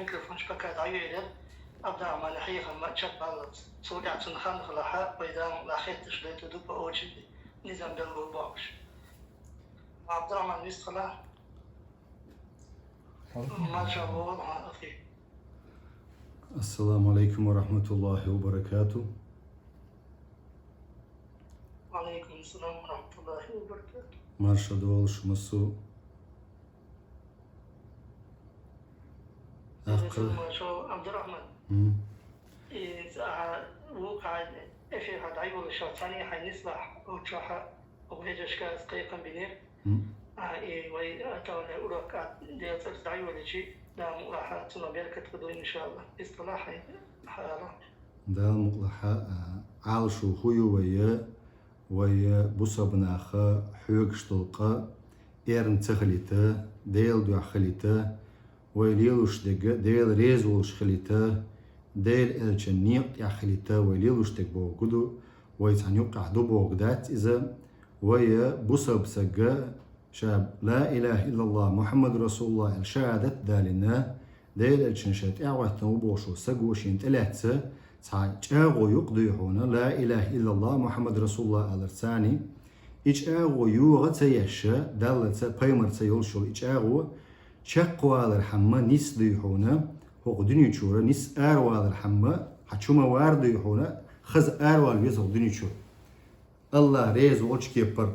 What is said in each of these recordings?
الميكروفون شبكة عيوية أبدأ مع الحقيقة ما تشبع سوريا تنخان خلاها وإذا الأخير تشليت ودوب أوجي نظام بالغباش عبد الرحمن نسخلا ما شاء الله أخي. السلام عليكم ورحمة الله وبركاته. وعليكم السلام ورحمة الله وبركاته. مرشد والشمسو ما شاء عبد الرحمن إذا وقع في هذا عيب الشيء ثاني حينصلح وشاح وهيجش كاس قيقا بنير ويأتون أوراق ديال تعيب الشيء دام راح تنبيل كتقدو إن شاء الله إصلاح حاله دام مقلحة عال شو خويو ويا بصبناخا حوق شطلقا إيرن تخليته ديل دو خليته ويليلوش دقة ديل ريزولش خليته ديل الجنيق يا خليته ويليلوش دقبو قدو ويتعنيق عدو بوغدات إذا ويا بصب سقا شاب لا إله إلا الله محمد رسول الله الشهادة دالنا ديل الجنشات أعوات نوبوشو سقوشين تلاتة تاغو يقضيحونا لا إله إلا الله محمد رسول الله الرساني إيش أغو يوغا تيشا دالة بايمر تيولشو إيش أغو شقوا الرحمة نس ديحونا هو دنيا شورا نس أروى الرحمة حتشوما وارد ديحونا خز أروى الويز هو دنيا شورا الله ريز وش كيبر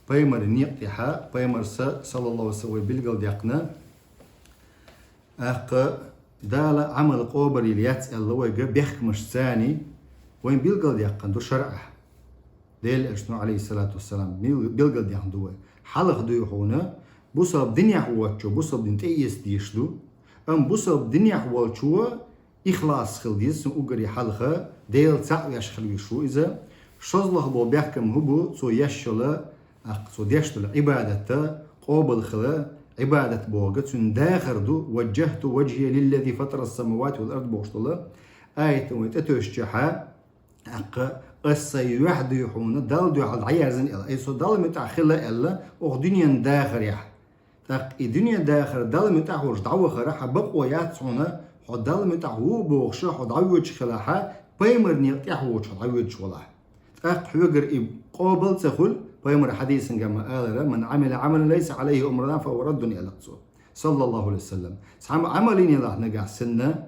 بايمر نيقتها بايمر صلى الله عليه وسلم بالقل ديقنا دالة عمل قوبر اليات الله ويجا بيحكمش ثاني وين بيلقل ديقن دو شرعه ديل اشنو عليه الصلاة والسلام بيلقل ديقن دو حلق ديحونا بوصاب دنيا حواتشو بوصاب دين تأيس ديشدو أم بوصاب دنيا حواتشو إخلاص خلديس نقري حلقة ديل تعيش خلوي شو إذا شزله بو بيحكم هبو سو يشلا سو ديشتل عبادته قوبل خلا عبادة بوغت سن داخر دو وجهت وجهي للذي فطر السماوات والأرض بوشتلا آية ويتتوشجحا السيوح ديحونا دال دو على عيازن إلا أي سو دال متأخلة إلا دنيا داخر يح الدنيا داخل دال متاحوش دعوة خراحة بقوة ياتسونا حد دال متاحو بوغشا حد عوج خلاحة بايمر نيقتاحوش حد عوج ولا حوغر قابل تخل بايمر حديث كما قال من عمل عملا ليس عليه أمرنا فهو رد إلى صلى الله عليه وسلم عملين يلا نقع سنة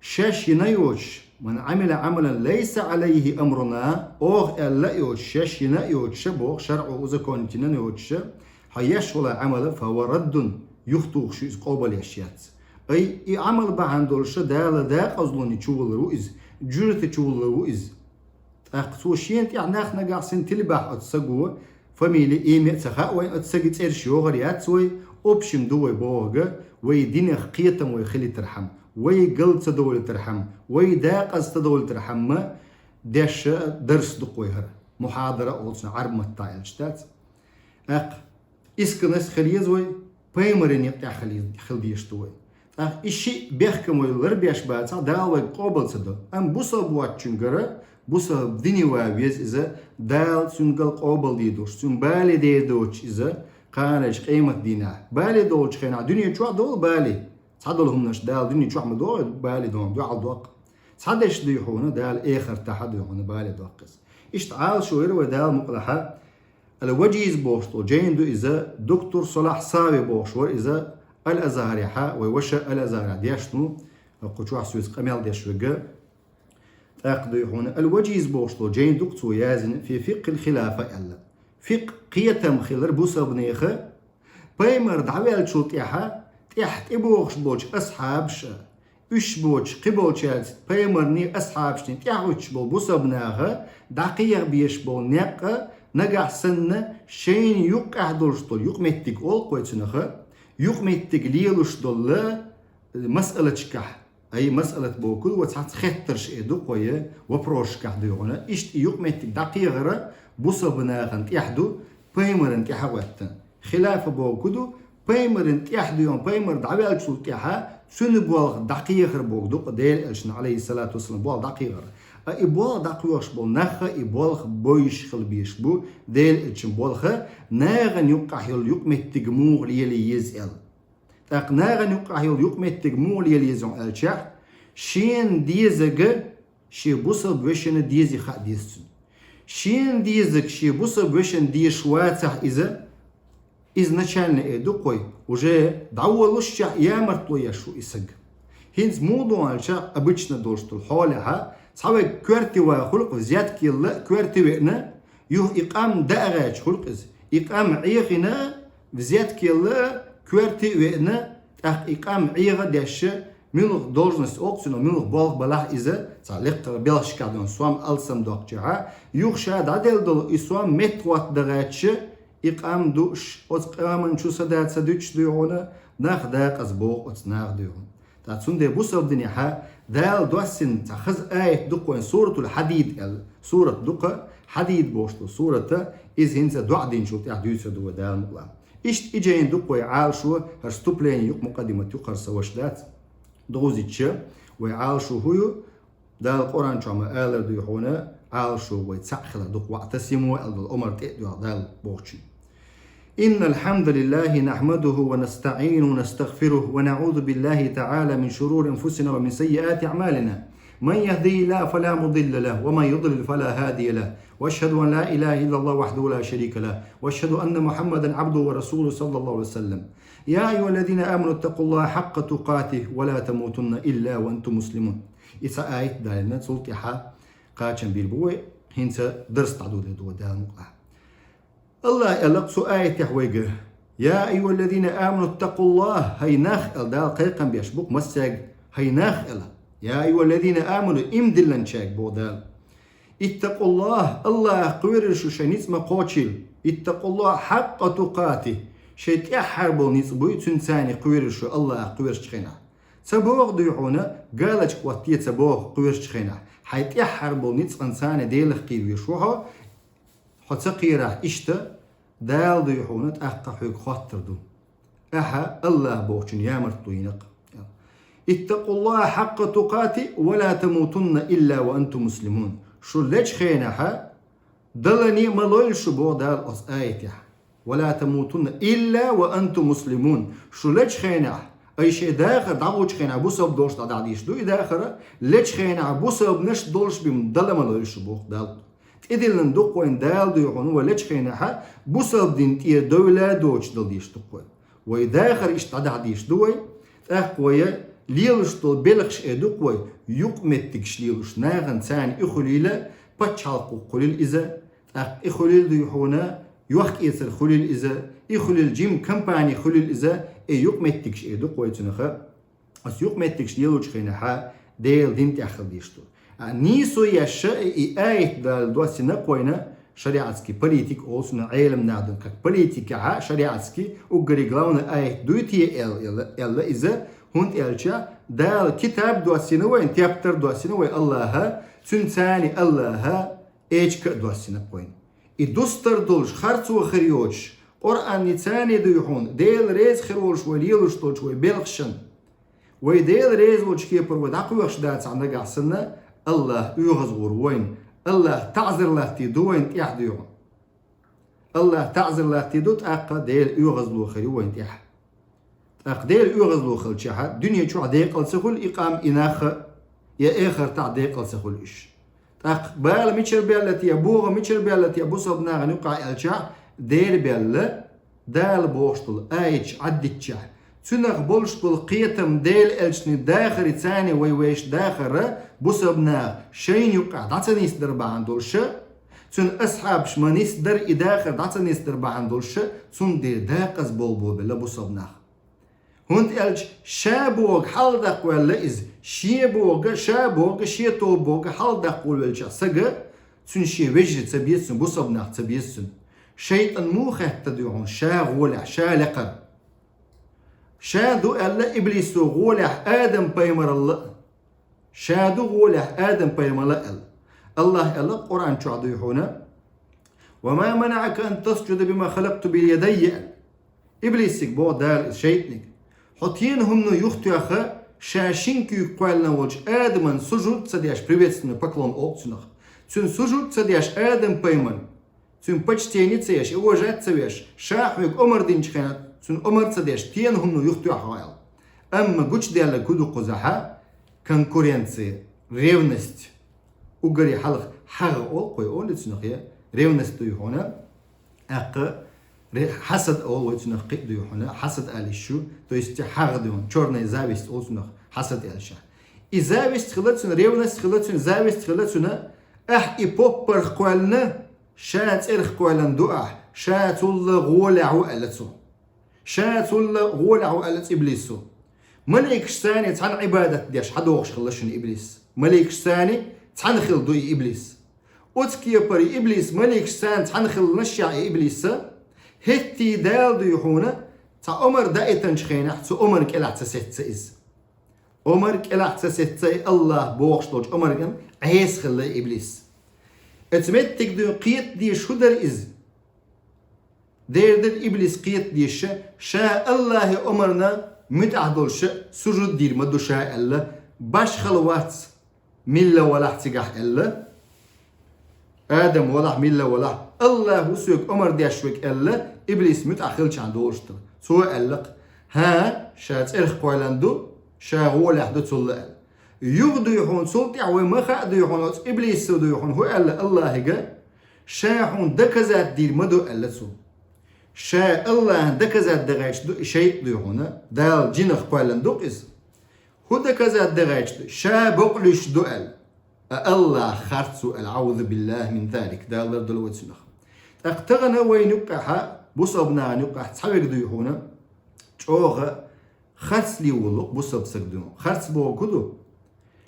شاش ينيوش من عمل عملا ليس عليه أمرنا ألا يوش شاش ينيوش بوغ شرعه إذا كنت ينيوش هيش ولا عمل فهو رد يخطوخ شو قابل يشيات أي عمل بعندولش دال داق أظلني تشول رؤيز جرت تشول رؤيز أقصوشين يعني نحن قاعدين تلبح أتسقوا فميلي إيمة سخاء وين أتسقط إرشيو غريات سوي أبشم دوي بوغا ويدين خقيتم ويخلي ترحم ويقلت دول ترحم ويداق أستدول ترحم داش درس دقويهر محاضرة أولسن عرب متايل شتات إسكنس خليزوي بايمرين يقطع خلديشتوي إشي بيحكم ويلربيش باتسا داوي قابل صدو أم بوصل بواتشنجرة بوصل ديني وابيز إذا دال سنقل قابل ديدوش سن بالي ديدوش إذا قانش قيمة دينا بالي دوش خينا دنيا شوع دول بالي تصدلهم نش دال دنيا شوع مدول بالي دوم دو على دوق تصدش ديحونا دال آخر تحد يحونا بالي دوقس إيش تعال شوير ودال مقلحة الوجيز بوشتو جيندو إذا دكتور صلاح صابي بوشور إذا الأزهريحة ويوشا الأزهر دياشنو قوشوا سويس قميل ديشوغا تاقدو هنا الوجيز بوشتو جين دكتور يازن في فقه الخلافة إلا فقه قيتم خلر بوسا بنيخة بايمر دعويل شوطيحة تحت إبوغش بوش أصحابش إش بوش قبول شالس بايمر ني أصحابش تحوش بو بوسا بناخة دقيق بيش بو نيقة نجح سنة شين يقع دولشتول يقمتك أول قويتنخه يقمتك ليلوشتول مسألة شكح أي مسألة بوكل وتحت خطرش إدو قوية وبروش كح ديونا إشت يقمتك دقيقة بوصبنا غنت يحدو بايمرن كحواتن خلاف بوكدو بايمرن يحدو يوم بايمر دعوال شو كحا سنبوال دقيقة بوكدو ديل إلشن عليه الصلاة والسلام بوال دقيقة إبوال دقيقش بول نخا إبوال بويش خلبيش بو ديل إتشن بولخا ناغن يقع يقمت تجموغ ليلي يزئل أقناغن يقعيل يقمتك مول يليزون ألشا شين ديزك شي بوصب وشن ديزي خا ديزن شين ديزك شي بوصب وشن دي شواتح изначально эдукой уже дауалуща ямартлу яшу исаг. Хинц муду альча обычно должен холеха саве квертива хулк взятки л квертивена юх иқам даагач хулк из иқам иихина взятки л квертивена ах иқам иига дэше минух должность оксуно минух болх балах иза салектор белшкадон суам алсам докча юх шад адел дол исуам метват дагаче إقام دوش أتقامن شو سدات سدوش ديونا ناخ داق أزبوق أتناخ ديون تاتسون دي بوسب دنيا دال دوسن تخز آية دقوين سورة الحديد سورة دقة حديد بوشتو سورة إز هنسا دعدين شو تحديث دو دال مقلا إشت إجاين دقوي عال شو هرستوبلين يق مقدمة يقر سواشدات دوزي تشا وعال شو هو دال القرآن شو آلر ديونا عال شو ويتسخل دق واعتسموا الأمر تأدوا دال بوشي إن الحمد لله نحمده ونستعين ونستغفره ونعوذ بالله تعالى من شرور أنفسنا ومن سيئات أعمالنا من يهدي الله فلا مضل له ومن يضلل فلا هادي له وأشهد أن لا إله إلا الله وحده لا شريك له وأشهد أن محمدا عبده ورسوله صلى الله عليه وسلم يا أيها الذين آمنوا اتقوا الله حق تقاته ولا تموتن إلا وأنتم مسلمون إذا آية دالنا سلطحة قاتشن بالبوي هنسا درس تعدود دو دال الله يلقص آية يحويقه يا أيها الذين آمنوا اتقوا الله هيناخ دال قيقا بيشبك مساق هيناخ يا أيها الذين آمنوا إمدلن شاك بودال اتقوا الله قويرشو شنيس ما قوتشل اتقوا الله حق تقاته شيت يحربو نيصبوي تنساني قويرشو الله قويرش خينا سبوغ ديوحونا قالج قواتية سبوغ قويرش خينا حيت يحربو نيص انساني ديلخ قيويشوها حتسقيره إشتا دال ديوحونا تأقا حيق خاطر دو أحا الله بوغشن يامرتو ينق اتقوا الله حق تقاته ولا تموتن إلا وأنتم مسلمون شو ليش خينها دلني ملويل شبو دال أس آيتها ولا تموتن إلا وأنتم مسلمون شو ليش خينها أي شيء داخل دعوش خينها بوسب دوش دعديش دو داخل ليش خينها بوسب نش دوش بيم دل ملويل شبو دال إذن ندقوين دال ديوحون وليش خينها بوسب دين تيه دولة دوش دلديش دقوين ويداخل اشتدعديش دوي أخويا ليلشتو بلغش ادوكوي يقمتكش ليلش ناغن ثاني اخليله باتشالقو قليل إذا اخليل ديوحونا يوخ إيسر خليل إذا اخليل جيم كمباني خليل إذا يقمتكش ادوكوي تنخا اس يقمتكش ليلش خينها ديل دين تأخل ديشتو نيسو يشا آية دال دواسينا قوينا شريعتسكي بوليتيك olsun علم نادن كاك بوليتيكا شريعتسكي وغريغلاونا آية دويتي إلا إذا هونت إلشا دال كتاب دواسينا وين تيابتر دواسينا وين الله تنساني الله إيجك دواسينا وين إدوستر دولش خرط وخريوش قرآن نتاني دويحون ديل ريز خروش وليلوش طولش ويبلغشن ويديل ريز وش كيبر ودعقو يخشدات عندك عسلنا الله يغزور وين الله تعذر له تيدو وين تيحديو الله تعذر له تيدو تأقى ديل يغزلو خري وين تيح أقدير يغزلو خلشها دنيا شو عديق السخول إقام إناخ يا آخر تعديق السخول إيش أقبال ميشر بيالتي أبوغ ميشر بيالتي أبو صبنا نقع الشا دير بيال دال بوشتل أيش عدتشا تنخ بولشتل قيتم ديل إلشني داخل ثاني ويويش داخل بوصبنا شين يقع دعتني يصدر بعندولش تن أصحاب شمن يصدر إداخل دعتني يصدر بعندولش تن دير داقز بولبو بلا بوصبنا هونت إلش شابوغ حلدق ولا إز شيبوغ شابوغ شيتوبوغ حلدق ولا سجى تن شي وجه تبيسن بوصبنا تبيسن شيطان موخه تدعون شاغ ولا شالق شادو ألا إبليس غولح آدم بيمر الله شادو غولح آدم بيمر الله ألا قرآن شعدو يحونا وما منعك أن تسجد بما خلقت بيدي إبليسك بو دال شيطنك حطين هم يختو أخا شاشينك يقوالنا وجه آدم سجود سدياش приветственно поклон отцунах цун сужут садяш Адам пойман цун почтение цеяш и уважать цеяш шахвик омардин чхена سن عمر صديش تين هم يختو حوال أما قوش ديالا كودو قزحا كونكورنسي ريونست وقري حلق حق أول قوي أول تسنقيا ريونست يهونا أق حسد أول تسنق يهونا حسد أليشو تو يست حق ديون چورنا زاويست أول تسنق حسد أليشا إزاويست خلتسن ريونست خلتسن زاويست خلتسن إبوبر قوالنا شات إرخ قوالن دعا شات الله غولعو ألتسو شات الله غولعو ألت إبليسو ملك ثاني تحن عبادة ديش حدوغش خلشن إبليس ملك ثاني تحن خل دوي إبليس أتكي بري إبليس ملك ثاني تحن خل نشع إبليس هتي دال ديحونا تا عمر دائتن شخينح تو عمر كلا تسيت إز عمر كلا تسيت الله بوغش دوج عمر كان عيس خل إبليس اتمت تقدر قيت دي شو در إز دير إبليس قيت دي شاء الله عمرنا متعدلش سجود دير مدو شاء الله باش خلوات ملة ولا احتقاح الله آدم ولا ملة ولا الله سوك عمر ديشوك الله إبليس متأخلش عن دولشتر سوى ألق ها شات إرخ قوالندو شا هو لحدو تسول يغدو يحون سلطي عوي مخا دو يحون إبليس دو يحون هو الله هجا شا حون دكزات دير مدو الله سو شا الله دكزات دغايش دو شيء دو يحون دال جنخ قوالندو إز هو دكزات دغايش دو شا بقلش دو الله خرطسو العوذ بالله من ذلك دال دردلو وتسنخ اقتغنا وين يقعها بصبنا نقع تحويق دو يحون چوغ خرص لي ولق بصب سقدنو خرص بو كدو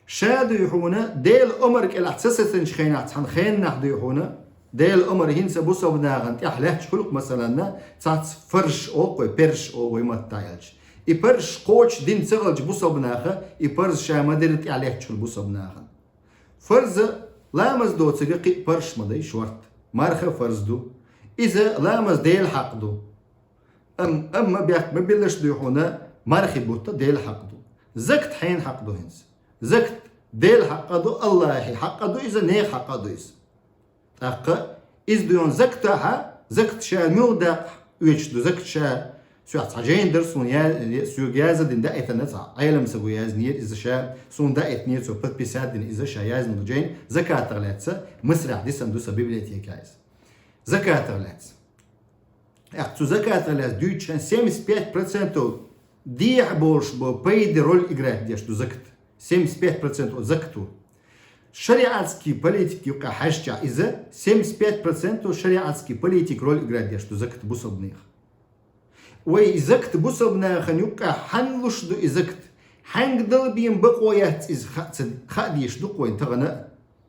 شادو يحونا ديل أمرك الأحساسة شخينات حن خين نحدو يحونا ديل أمر هنسا بصب ناغن تحلهش كلك مثلا تات فرش أوقوي برش أوقوي ما تايلش إبرش قوش دين سغلج بصب ناغن إبرز شامدرت عليهش كل بصب ناغن فرز لامز دو تسقي برش مدي شورت مارخه فرز دو إذا لامز ديل حق دو أما بيك مبلش دو يحونا مارخي بوتا ديل حق دو زكت حين حق دو هنس زكت ديل حق دو الله حق دو إذا نيخ حق دو إذا أقا إذ دون زكتها زكت شا مودق ويش دو زكت شا سو حجين درسون يا سو جاز دين دقيت النتا عيلم سو جاز نير إذا شا سون دقيت نير سو بت بيساد دين إذا شا جاز نجين زكاة تغلاتسا مسرع ديسم دوسا بيبليتي كايز زكاة تغلاتس أختو زكاة تغلاتس دوتشان 75% ديح بورش بو بيد رول إجرات ديش دو زكت 75% زكتو شريعتسكي بوليتيك يقع حاجة إذا 75% شريعتسكي بوليتيك رول إجرات ديش دو زكت بوصبنيخ وي زكت بوصبنيخ يقع حنلش دو إزكت حنق دل بين بقويات إز خاديش دو قوين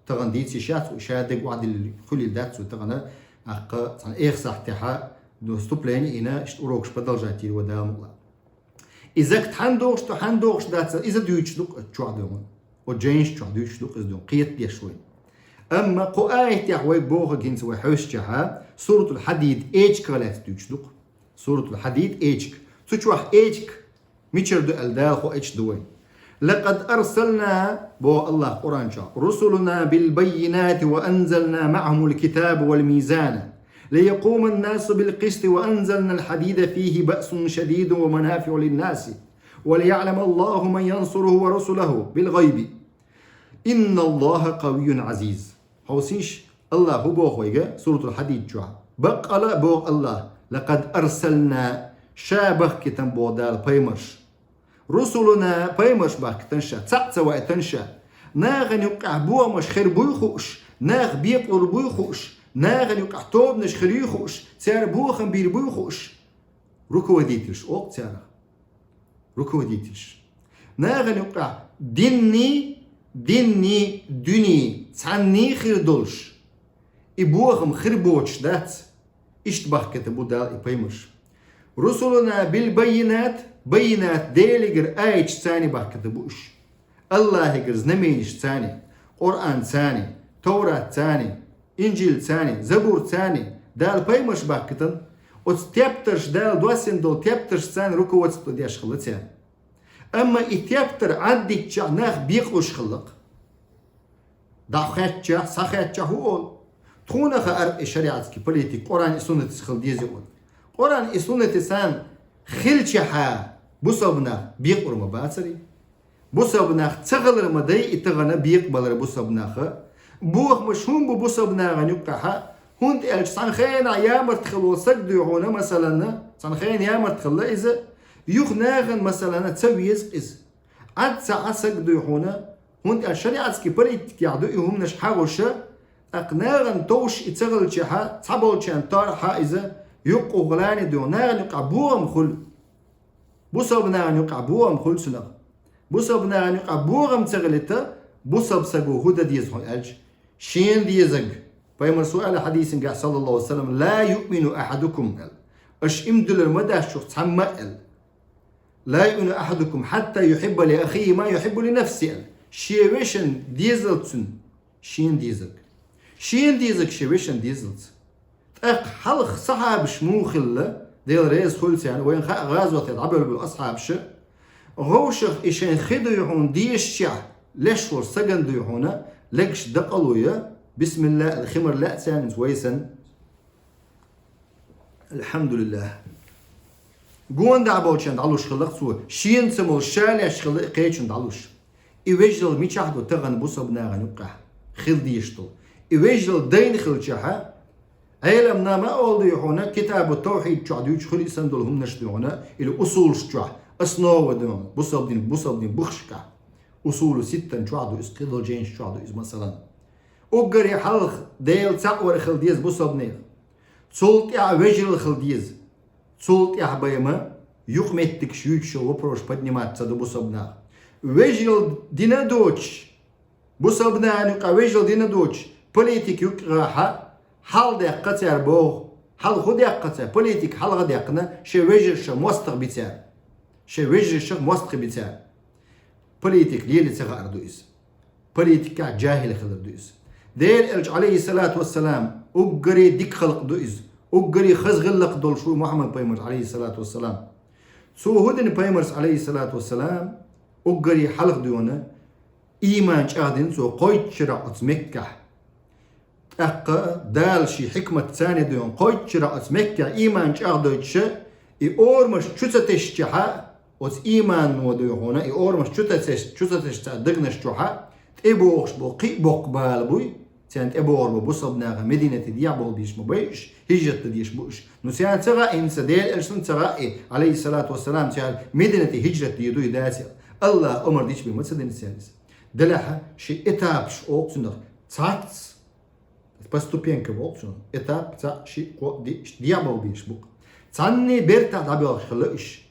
تغن ديتي شات وشادق وعد اللي خلي داتسو تغن أقا تغن إيخ صحتها دو ستوبليني إنا اشتروكش بدل جاتي ودام الله إذا كنت حندوغش داتسا إذا دويتش دوك تشوعدون وجينش تشوعدوش دوك إزدون قيت بيشوين أما قوآية تحوي بوغ جنس وحوشتها سورة الحديد إيج كالات دويتش دوك سورة الحديد إيجك تشوح إيجك ميشر دو ألداخ وإيش دوين لقد أرسلنا بو الله قرآن شا رسلنا بالبينات وأنزلنا معهم الكتاب والميزان ليقوم الناس بالقسط وأنزلنا الحديد فيه بأس شديد ومنافع للناس وليعلم الله من ينصره ورسله بالغيب إن الله قوي عزيز حوسيش الله هو بوغويغا سورة الحديد جوا بقى بوغ الله لقد أرسلنا شابه كتن بودال بيمرش رسلنا بيمرش باك تنشا تسعتوا تنشا ناغن يقع بوا مش خير بويخوش ناغ بيقر بويخوش ناغن يقع توب نش خريخوش تسار بوخن بير بوخوش ركو ديتش اوق تسار ركو ديتش ناغن يقع ديني دوني تعني خير دولش إبوخم خير بوش دات اشتبه كتبو دال إبايمش رسولنا بالبينات بينات ديليجر آيش ثاني بح كتبوش الله يجرز نمينش ثاني قرآن ثاني توراة ثاني إنجيل ثاني زبور ثاني دال بايمش باكتن وتتبترش دال دواسين دول تبترش ثاني ركو وتستودياش خلتين أما إتبتر عدك جا ناخ بيقوش خلق داخات جا ساخات جا هو تخونا خا أرق شريعتك بوليتيك قرآن سنة سخل ديزيون قرآن سنة سان خلشها بوسبنا بيق ورما باتري بوسبنا تغلر مدي اتغنا بيق بلر بوسبنا بوخ مشهوم بوسبنا غنيقها هونت الش صنخين يا مرتخلو سجدو هنا مثلا صنخين يا مرتخل اذا يخناغن مثلا تسويز از عد ساعة سجدو هنا هونت الشريعة سكي بريت يعدو يهم نش حاوشة اقناغن توش اتغل شها صبول شان طارحة اذا يقو غلاني دو ناغن يقع بوهم خل بوسب ناغن يقع بوهم خل سنغ بوسب ناغن يقع بوهم تغلتا بوسب سجو هدا ديز هون الش شين ديزق فيما سؤال حديث قال صلى الله عليه وسلم لا يؤمن أحدكم اش امدل المدى شو تسمى لا يؤمن أحدكم حتى يحب لأخيه ما يحب لنفسه شيوشن ديزلتسن شين ديزك شيوشن ديزلت حلق صحاب شموخ الله ديل ريز خلص يعني وين غازوة العبر بالأصحاب ش غوشخ إشان خدو يهون ديش شع لشور سجن دو يهونا لقش دقلوا يا بسم الله الخمر لا سان ويسن الحمد لله قوان دعبوش عند علوش خلق سوى شين سمو الشالع خلق قيتش عند علوش إيوجل ميشاهدو تغن بوصبنا غنوقع خل ديشتو إيوجل دين خلشها علمنا ما أولدو يحونا كتاب التوحيد شعدوش خلي سندولهم نشدونا إلى أصول شعد أصناو ودون بوصبدين بخشكا أصول ستة شعدو إسقيدل جين شعدو إز مثلا أقري حلق ديل تقور خلديز بوصبني تولت يا وجل خلديز تولت يا بيما يقمتك شيوش وبروش بدنيمات صدو بوصبنا وجل دينا دوتش بوصبنا نقا وجل دينا دوتش بوليتيك يقراها حال دقة تار بوغ حال خود دقة تار بوليتيك حال غدقنا شي وجل شا موستق بتار شي وجل شا موستق بتار بوليتيك ليلة تغار دويز بوليتيك جاهل خلق دويز ديل الج عليه الصلاة والسلام أقري ديك خلق دويز أقري خزغلق دول شو محمد بيمر عليه الصلاة والسلام سو هدن بيمرس عليه الصلاة والسلام أقري حلق دونا إيمان شاهدين سو قويت شرع مكة أقا دال شي حكمة ثانية دون قويت شرع مكة إيمان شاهدين شا إورمش شوتتش جها وز إيمان ودو هنا إورمش شوتتش دغنش جها تبوخش بقي بقبال بوي سانت أبور ببصبنا مدينة ديابول بيش مبيش هجرة ديش بوش نسيان ترى إن سديل أرسل ترى عليه الصلاة والسلام تعال مدينة هجرة ديدو يداسي الله أمر ديش بمسدين السادس دلها شيء إتاب شو أقصنه تاتس поступенка болчун этап за ши дьявол биш бук цанни берта дабиол хылыш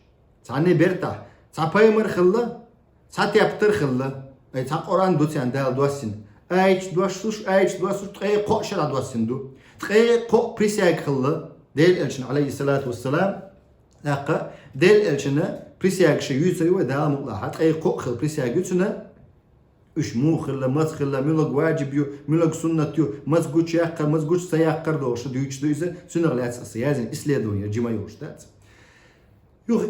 цанни берта цапаймыр хылла цатяптыр хылла ца Qur'an дуцян дал дуасин айч дуашуш тре қошра дуасинду тре ко присяг хылла дел элчин алейхи салату вассалам ақа дел элчина присяг ши юсайва да мулла тре ко хыл присяг юсна إيش مو خلا ما خلا ملق واجب يو ملق سنة يو مزجوج يأكل مزجوج سيأكل دوش ديوش دويزة سنة غلات أسيازين إسلادون يا جماعة يوشتات يو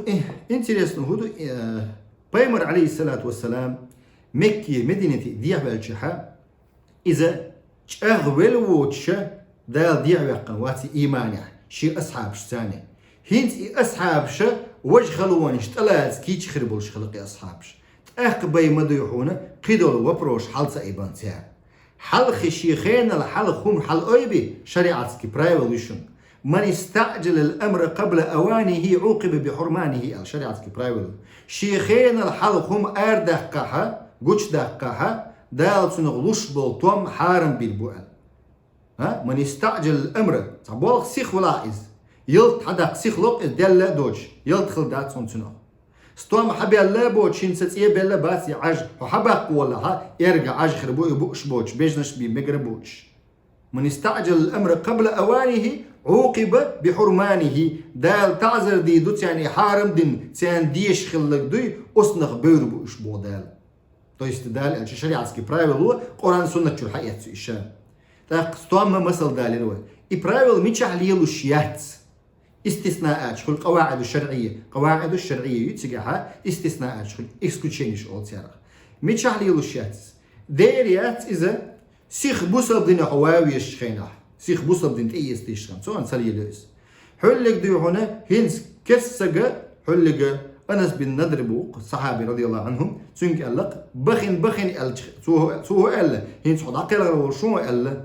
إنتريسن هدو بيمر عليه الصلاة والسلام مكة مدينة دياب الجحا إذا أغول ووتش دال دياب قواتي إيمانه شي أصحاب شتاني هنت أصحابش وجه خلوانش تلات كيش خربولش خلقي أصحابش أقبي مديحونا قيدول وبروش حال سايبان تاع حال خشيخين الحال خم حال أيبي شريعتك برايوليشن من استعجل الأمر قبل أوانه عوقب بحرمانه شريعتك برايول شيخين الحال خم أردقها قوش دقها دال سنغلوش بولتوم حارم بالبوال ها من استعجل الأمر تبولغ سيخ ولاعز يلت حدق سيخ لوق دل دوج يلت خلدات سنتنو ستوام حبي الله بوتشين ستيه بلا باسي عج وحبق والله يرجع عج خربوي بوش بوش بيجنش بي مقربوش من استعجل الامر قبل اوانه عوقب بحرمانه دال تعذر دي دوت يعني حارم دين سان ديش خلق دوي اصنخ بير بوش بو دال تو استدال الشريعه سكي برايفل قران سنه شو حقيقه الشام так ستوام مثل دالين اي برايفل ميتش عليلو شيات استثناءات شغل قواعد الشرعية يتجاها استثناءات شغل إكسكوتشينيش أو تيارة ميتشالي لوشيات ديريات إذا سيخ بوصل دين هواوي الشخينة سيخ بوصل دين تأيس تيشخان سواء سالي لوس حلق دي هنا هنس كسجة حلقة أنس بن نضر بوق الصحابي رضي الله عنهم سنك ألق بخن سوه ألا هين حد عقل رو شو ألا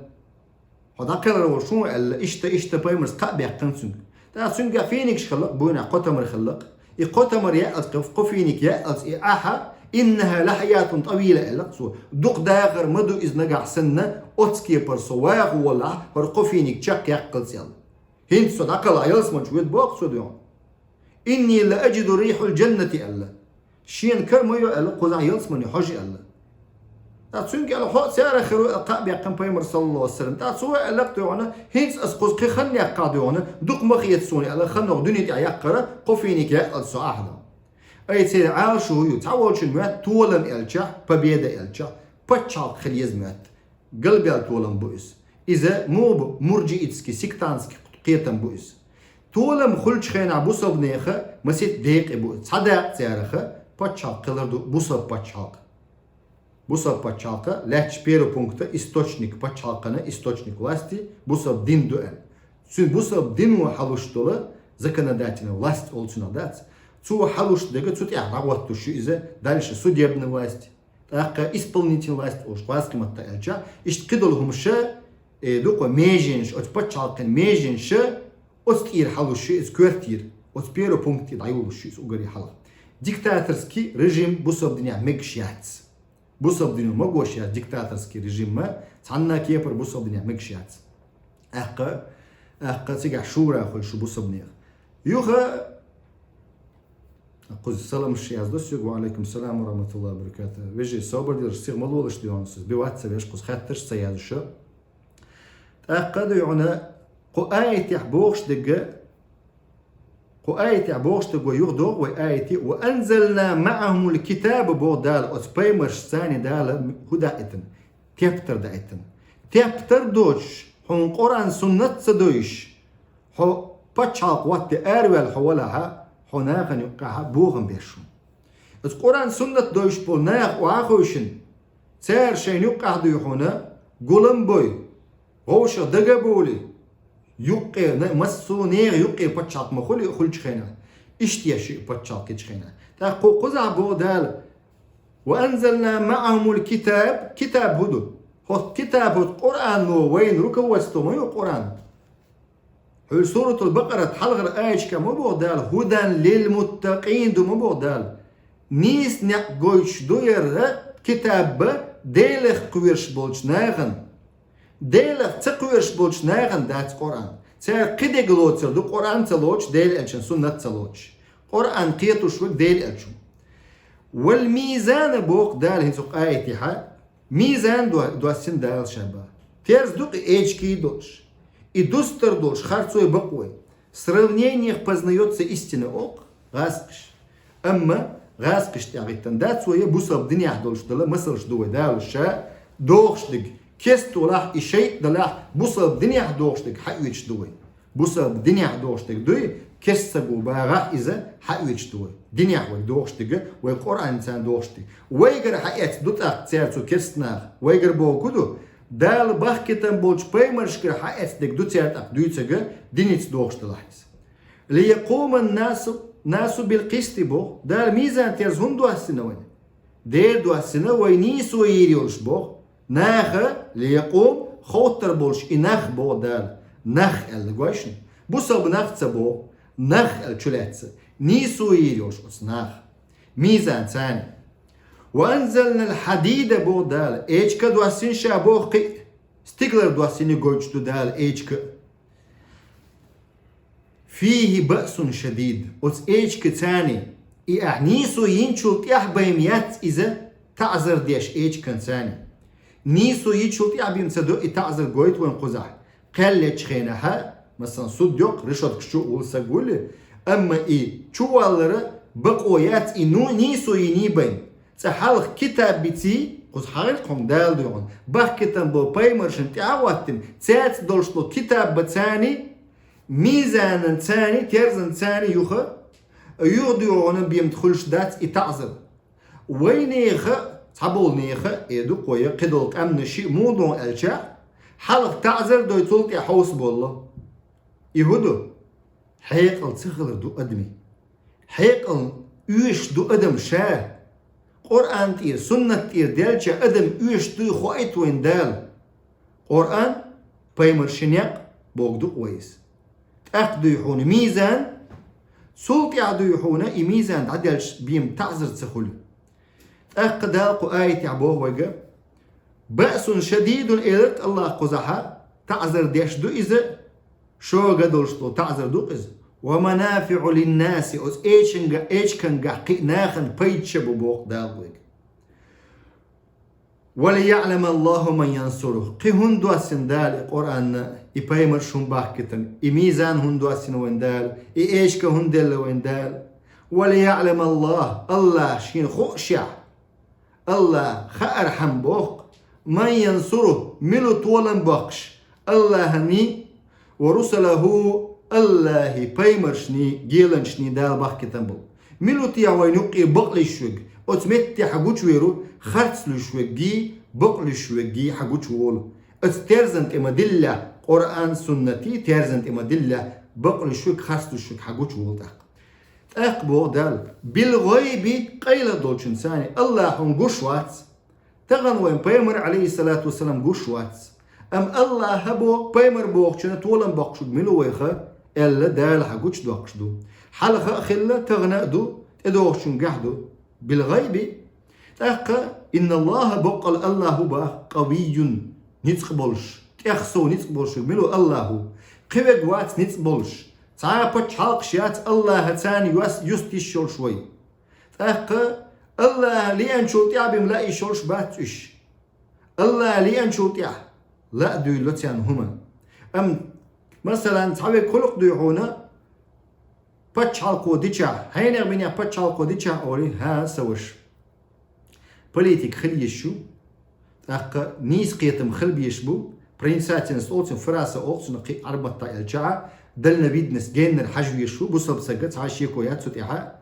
حد عقل رو شو ألا إشتا بايمرز قابع قنسون تا سنك فينيك خلق بونا قتمر خلق قتمر يألت قفينيك يألت إعاها إنها لحياة طويلة ألق سو دق داغر مدو إذ نقع سنة أتسكي برسواغ ولا هرقفينيك شاك يقل سيال هين سود عقل عيالس منشويد بوق سوديون إني لأجد ريح الجنة ألا شين كرميو ألا قوزع يلسمني حاجي ألا تاتسونك ألا حق سيارة خيرو أقاب يقن بيمر صلى الله عليه وسلم تاتسوه ألا بتوعنا هينس أسقوز قي خلني أقاديونا دوق مخيط سوني ألا خلنا دنيا يقرأ قفينيك يأل سعاهدا أي تسير عاشو يتعول شنوات تولم ألجح ببيدا ألجح بتشاق خليزمات قلبي التولم بويس إذا مو مرجي إتسكي سيكتانسكي قيتم بويس تولم خلش خينا بوصب نيخه مسيت ديق ابو صدق سيارخه باتشاق قلردو بوصب باتشاق لاتش بيرو بونكتا источник пачалкана источник власти бусаб дин дуэн сун бусаб дин ва халуштола законодательная власть олчунадат цу халуштега цу тя работу шу изе дальше судебная власть така исполнительная власть ош класкиматта элча ишт кидолхумша дуко меженш от пачалкан меженш أستير حلو الشيء كوارتير أسبيرو بونكتي ضيول الشيء أقولي حلا ديكتاترسكي رجيم بوصب دنيا مكشيات بوصب دنيا مقوشيات ديكتاترسكي رجيم ما تعنا كيبر بوصب دنيا مكشيات أقا تيجع شورا أخوي شو بوصب دنيا يوخا أقول السلام الشيء دوس وعليكم السلام ورحمة الله وبركاته بيجي صابر دير سيغ ملولش ديونسس بواتساب يشقص خاطرش سياد الشو أقا ديونا قآيتي عبوغش دقا يغدو وآيتي وأنزلنا معهم الكتاب بودال أسبيمرش ثاني دال هدائتن تيبتر دائتن تيبتر دوش هون قرآن سنة سدوش هو باتشاق واتي أروال حولها هناغن يقعها بوغن بيشون القرآن سنة دوش بول ناغ وآخوشن سير شين يقع دوحونا قولن بوي غوشة دقا بولي يقي مسو نير يقي باتشاق مخول يخل تشخينا اشتياشي باتشاق تشخينا تاقو قزع بودال وأنزلنا معهم الكتاب كتاب هدو هو كتاب القرآن وين ركو وستو ميو قرآن هو سورة البقرة تحلغ آيش كمو بودال هدى للمتقين دو مو بودال نيس نقوش دوير كتاب ديلخ قويرش بولش ناغن ديلخ تقويرش بولش ناغن دات قرآن تسير قيدي قلوتر دو قرآن تلوش ديل ألشن سنة تلوش قرآن قيتو شوك ديل ألشن والميزان بوق دال هنسوق آيتي حا ميزان دو السن دال شابا تيرز دوق эйч كي دوش и достер дош харцой бакой. В сравнениях познается истина ок, غاسقش. أما غاسقش تعرفتن دات سوية بوصب دنيا دولش دلا مسلش دوي دالش دوغش دق كستو لاح إشيء دلاح بوصب دنيا دوغش دق حقويش دوي. بوصب دنيا دوغش دق دوي كستو باغح إذا حقويش دوي. دنيا وي دوغش دق والقرآن إنسان دوغش دق. ويجر حقيقة دوتا تسيرتو كستنا ويجر بو كدو دال باخكتن بولش بايمرشكر حقيقة دق دو تسيرتك دويتسجا دينيتس دوغش دلاحيس. ليقوم الناس بالقسط بو دال ميزان تيرز هندو السنوين دير دو السنوين نيسو يريولش بو ناخ ليقوم خوتر بولش إناخ بو دال ناخ الجواشن بوصب ناخ بو ناخ الشلاتس نيسو يريولش ناخ ميزان ثاني وأنزلنا الحديد بو دال إيجكا دو السن شابو قي ستيغلر دو السن جوش دو دال إيجكا فيه بأس شديد أس إيش كتاني إعنيسو ينشل تيحبيميات إذا تعذر ديش إيش كنتاني نيسو ينشل تيحبيم تدو تعذر قويت وانقزح قلت خينها مثلا صدق رشد كشو والسقول أما شو والره بقويات إنو نيسو ينيبين تحالق كتاب بتي قز حقيقهم دال ديون بح كتاب بو بايمرشن تعواتن تات دولشلو كتاب بتاني ميزان ثاني تيرزن ثاني يوخا يوديون بيمدخلش دات يتعزل وينيخا تحبول نيخا يدو قوية قدلك أمن شيء موضوع الشاع حلق تعزل دو يطولك يحوس بالله يهودو حيق التخلر دو أدمي حيقل üş du adam şa Kur'an tiye sünnet tiye delçe adam üş du xoayt wen dal Kur'an peymer şinyak bogdu koyes تأخذ يحون ميزان سلط يعدو يحون ميزان عدل بيم تعذر تسخل تأخذ دالق آية يعبوه وجا بأس شديد إلت الله قزحا تعذر ديش دو إذا شو قدرشتو تعذر دو إذا ومنافع للناس أز إيش كان قحقي ناخن بيتشبو بوق دالوك وليعلم الله من ينصره قي هندو السندال القرآن إبايمر شنباح كتن إميزان هندو السن ويندال إيشك هندل ويندال وليعلم الله شين خوشع الله خأرحم بوق من ينصره ملو طولن بقش الله هني ورسله الله بايمر شني جيلن شني دال باح كتن بو ملو تيعوين يقي بقلي شوق أتمتي حقوش ويرو خرص لشوقي بقل شوقي حقوش وول استرزنت إما دلة قرآن سنتي ترزنت إما دلة بقل شوق خرص لشوق حقوش وول أقبو دال بالغيب قيل دولشن ثاني الله هم قشوات تغن وين بيمر عليه الصلاة والسلام قشوات أم الله هبو بيمر بوقشنا تولن بقشود ملو ويخا إلا دال حقوش دوقشدو حلقة خلا تغنقدو ادوقشن قحدو بالغيب تأقى إن الله بقل الله با قوي نتقبلش تأخسو نتقبلش ملو الله قوي وات نتقبلش تعابت حلق شيات الله تاني يستي شول شوي تأقى الله ليان شوتيا بملائي شولش باتش الله ليان شوتيا لا دوي لتيان هما أم مثلا تعابي كلق دويحونا باتش حلقو ديشا هينير بنيا باتش حلقو ديشا أولي ها سوش بوليتيك خلي يشو أقا نيس قيتم خل بيشبو برينساتين سلطن فراسة أوكسن قي أربعة الجاعة دلنا بيدنس جينر حجو يشو بوصل بسقط عاشيكو ياتسو تيحا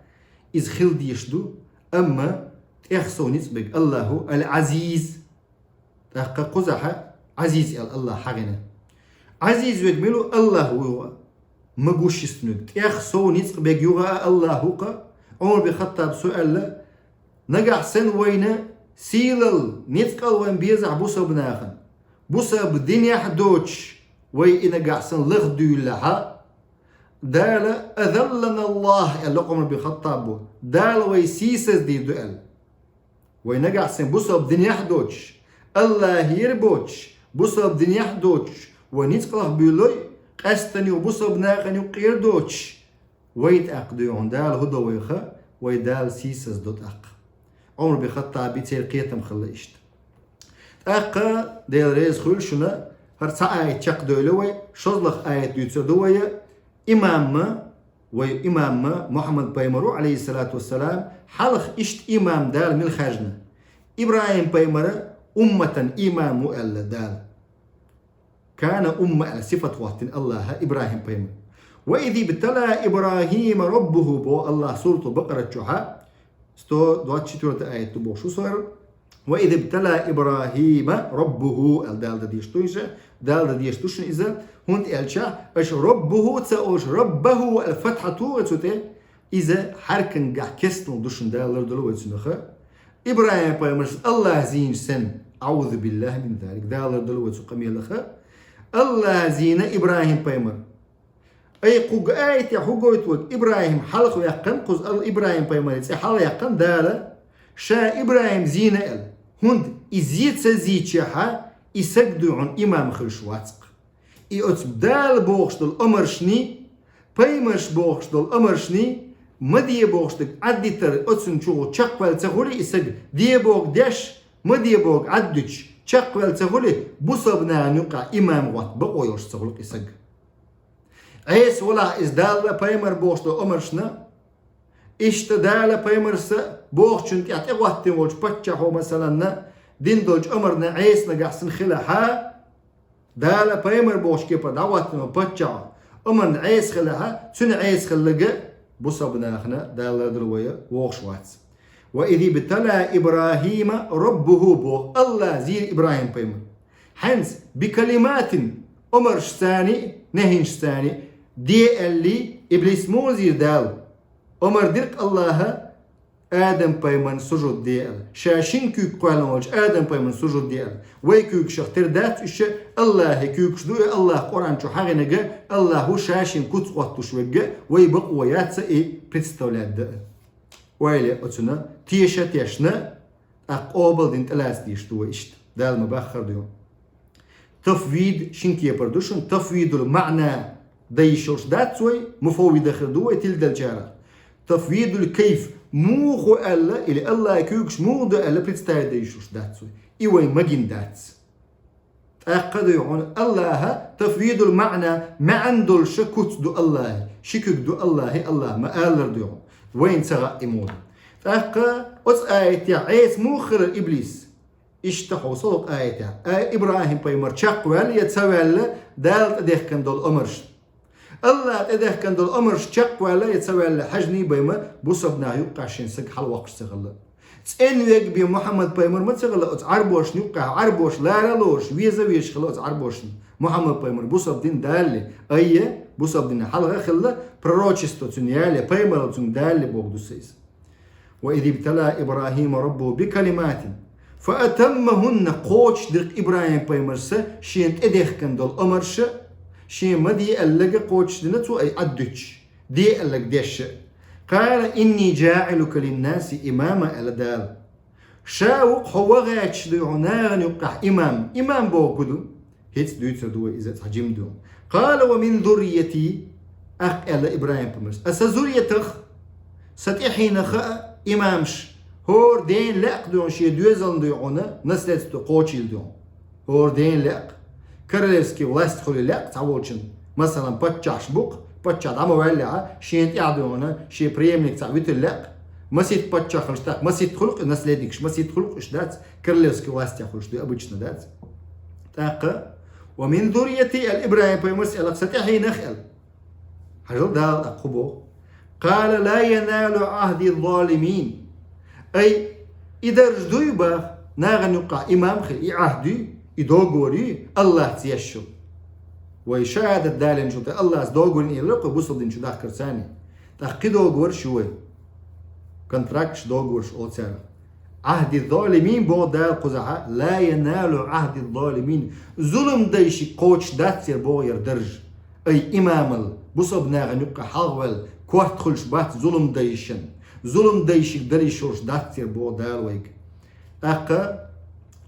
إز خل ديشدو أما تيخسو نسبق الله العزيز أقا قزحة عزيز الله حقنا عزيز ويقبلو الله هو مقوش يسنوك تيخسو نسبق يوغا الله هو عمر بخطاب سؤال نجح سن وينا سيلل نتقل وين بيزع بوسا بناخن بوسا بدنيا حدوش وي نجح سن لغدو لها دال أذلنا الله اللقم بخطابه دال وي سيسز دي دوال وي نجح سن بوسا بدنيا حدوش الله يربوش بوسا بدنيا حدوش ونتقل بيلوي قستني وبوسا بناخن يقيردوش ويت أقديون دال هدو ويخا وي دال سيسز دوت أق عمر بخطاب بيتير قيتم خليشت أقا ديل ريز خول شنا هرسا آية شاق دولوي شزلخ آية يتسدوية إمام محمد بيمرو عليه الصلاة والسلام حلخ إشت إمام دال من الخجنة إبراهيم بيمر أمة إمام مؤلا دال كان أمة صفة وقت الله إبراهيم بيمر وإذ ابتلى إبراهيم ربه بو الله سورة بقرة شحا 124 آية تبو شو صار وإذا ابتلى إبراهيم ربه الدال ديشتويشة دال ديشتوشن إذا هنت إلشا أش ربه تأوش ربه الفتحة توغتوتي إذا حركن قح كستن دوشن دال دلو وتسنخه إبراهيم بيمرس الله زين سن أعوذ بالله من ذلك دال دلو وتسقمي لخه الله زين إبراهيم بيمر أي قوق آية حقوت إبراهيم حلق يقن قز إبراهيم بيمارس حل يقن دالة شا إبراهيم زينة هند إزيد سزيد شحا يسجدوا عن إمام خلشواتق إيوت دال بوخش دل أمرشني بيمرش بوخش دل أمرشني مدي بوخش دل عدي تر أتسن شو تشقبل تقولي يسج دي بوخ دش مدي بوخ عدش تشقبل تقولي بصبنا نقع إمام وات بقويوش تقولك يسج عيس ولا إزدال بيمر بوشتو أمرشنا إشت دال بيمرس بوشتن كأت وقت وجه بتشحو مثلا دين دوج أمرنا عيس نجحسن خلاها دال بيمر بوش كيبا دعوت بتشع أمر عيس خلاها سن عيس خلقة بصبنا خنا دال دلوية ووشوات وإذ ابتلى إبراهيم ربه بو الله زين إبراهيم بيمر حنس بكلمات أمرش ثاني نهينش ثاني دي اللي إبليس موزير دال عمر ديرك الله آدم بايمن سجود ديال شاشين كيك قالوج آدم بايمن سجود ديال ويكيك شختر دات إيش الله كيك شدو الله قرآن شو حاجة نجا الله هو شاشين كوت قطو شوجا ويبق ويات представляет ويلي أتسنا تيشنا أقابل دين تلاس ديشتو إيش دال مباخر ديو تفويض شنكية بردوشن تفويض المعنى دايشوش داتسوي مفوض خردوي تلدل جارة تفويض الكيف موخو ألا إلي الله كيوكش موخو ألا представляет دايشوش داتسوي إيوي مجين داتس أقدر يقول الله تفويض المعنى ما عنده شكوت دو الله شكوك دو الله ما ألر دو وين سغا إمود أتس آية عيس موخر الإبليس اشتحو صوت آية إبراهيم بيمر شاقوال يتسوال دالت أديخ دول أمرش الله أديخ دول أمرش شاقوال يتسوال حجني بيمر بوصبنا يوقع شين سق حل وقش سغل تسأل ويك بي محمد بيمر ما تسغل أتس عربوش يوقع عربوش لا رلوش ويزا ويش خلو أتس عربوش محمد بيمر بوصب دين دالي أيه بوصب دين حلقة خلا пророчество تنيالي بيمر تن دالي بوغدو سيس وإذ ابتلى إبراهيم ربه بكلمات فأتمهن قوش درك إبراهيم بيمرسة شين تدخ كندل أمرش شين مدي ألقى قوش دنتو أي عدتش دي ألق ديش قال إني جاعلك للناس إماما ألدال شاوق هو غاتش دعونا نقح إمام بوغدو هيت دويتر دو إذا تحجم دو قال ومن ذريتي أخ ألا إبراهيم بيمرس أسا ذريتخ ستحين خاء إمامش هور دين لق دون شي دوزن ديونا نسلت قوتشيل دون هور دين لق كرلسكي ولاست خلي لق تعوضشن مثلا باتشاش بوق باتشا دعما ولع شين تعدونا شي بريمنك تعويت اللق مسيت باتشا خلشتاق مسيت خلق نسلديكش مسيت خلق اش دات كرلسكي ولاست يخلش دي ابوچنا دات تاق ومن ذريتي الابراهيم بيمرس الى ستحي نخل هل دال اقبو قال لا ينال عهد الظالمين أي إذا رجدوا يبا ناغن يقع إمام خل عهدي يدوغوري الله تيشو ويشاهد الدالين شو الله دوغون إلوك وبوصل شو داخل ثاني تحقي دوغور شوي كونتراكش دوغور شو تسانا عهد الظالمين بو دال قزعة لا ينال عهد الظالمين ظلم دايشي قوش داتسير بو يردرج أي إمام بوصل ناغن يقع حاول كوارت خلش بات ظلم دايشن ظلم دايشك دري شورش داتير بو دالويك أقا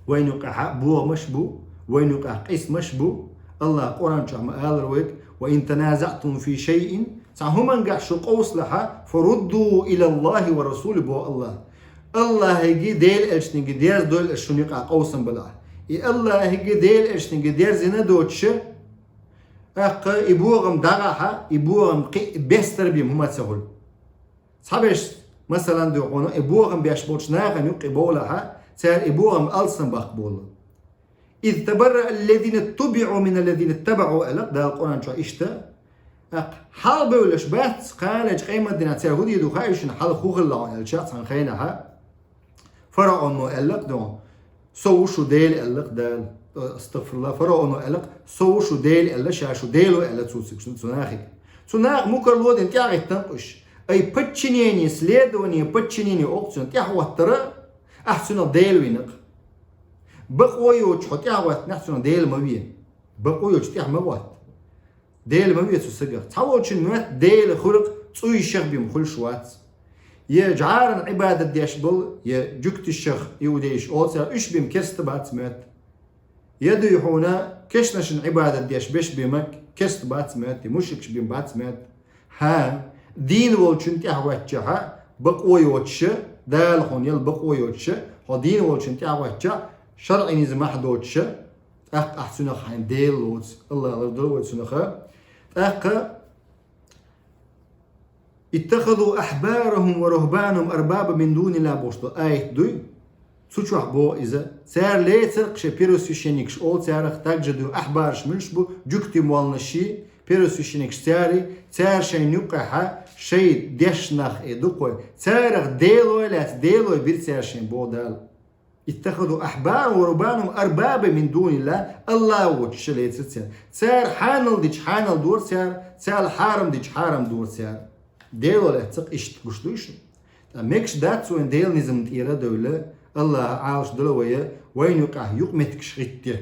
وين يقع بو مشبو وين يقع قيس مشبو الله قرآن شعم آلرويك وإن تنازعتم في شيء تعهم انقعشو قوس لها فردوا إلى الله ورسول بو الله يجي ديل إلشتنج دير دول إلشون يقع قوسا بلا الله يجي ديل إلشتنج دير زنا دوتش أقا إبوغم دغاها إبوغم بيستر بيم هما تسهل صحابش مثلا دعونا إبوغم بيشبوش ناغن يقبولها سار إبوغم ألسن بقبول إذ تبرأ الذين اتبعوا من الذين اتبعوا ألق ده القرآن شو إشتا حال بولش بات قالج قيمة دينا تسار هودي دو خايشن حال خوخ الله الشخص عن خينها فرعون مو ألق دون سوشو ديل ألق دال استغفر الله فرعون ألق سوشو ديل ألق شاشو ديلو ألق سوسك سناخك سناخ مكر لود انت عاقي تنقش أي подчинение следование подчинение опцион تحوى ترى أحسن ديل وينق بقويوش حط يحوى نحسن ديل مويه بقويوش تح موات ديل مويه تسجع تحولش الموت ديل خلق تسوي شخ بيمخل شوات يجعارن عبادة ديشبل يجكت الشخ يوديش أوتر إيش بيم كست بات مات يدو يحونا كشنش عبادة ديش بيش بيمك كست بات مات مشكش بيم بات مات ها دين والشن تحوتشها بقويوتش دال هون يل بقويوتش هو دين والشن تحوتش شرع نظام حدوتش أحسن خين ديل لوت الله يرضى ويسنخه اتخذوا أحبارهم ورهبانهم أربابا من دون الله بوشتو آية دوي سوچوح بو إذا سار ليه ترقش بيروسيشينيكش أول سارخ تاجدو أحبارش منشبو جوكتي موالنشي بيروسيشينيكش سار شي نوقعها شي ديشنخ إدوكوي سارخ ديلوي لات ديلوي بير سار شي بو دال اتخذوا أحبارهم ورهبانهم أربابا من دون الله وجه ليه سار حانل ديش حانل دور سار حارم ديش حارم دور سار ديل ولا تق إشت قشلوش مكش دات وين ديل نظام تيرا دولة الله عاوش دلوية وين يقع يقمتك شغيته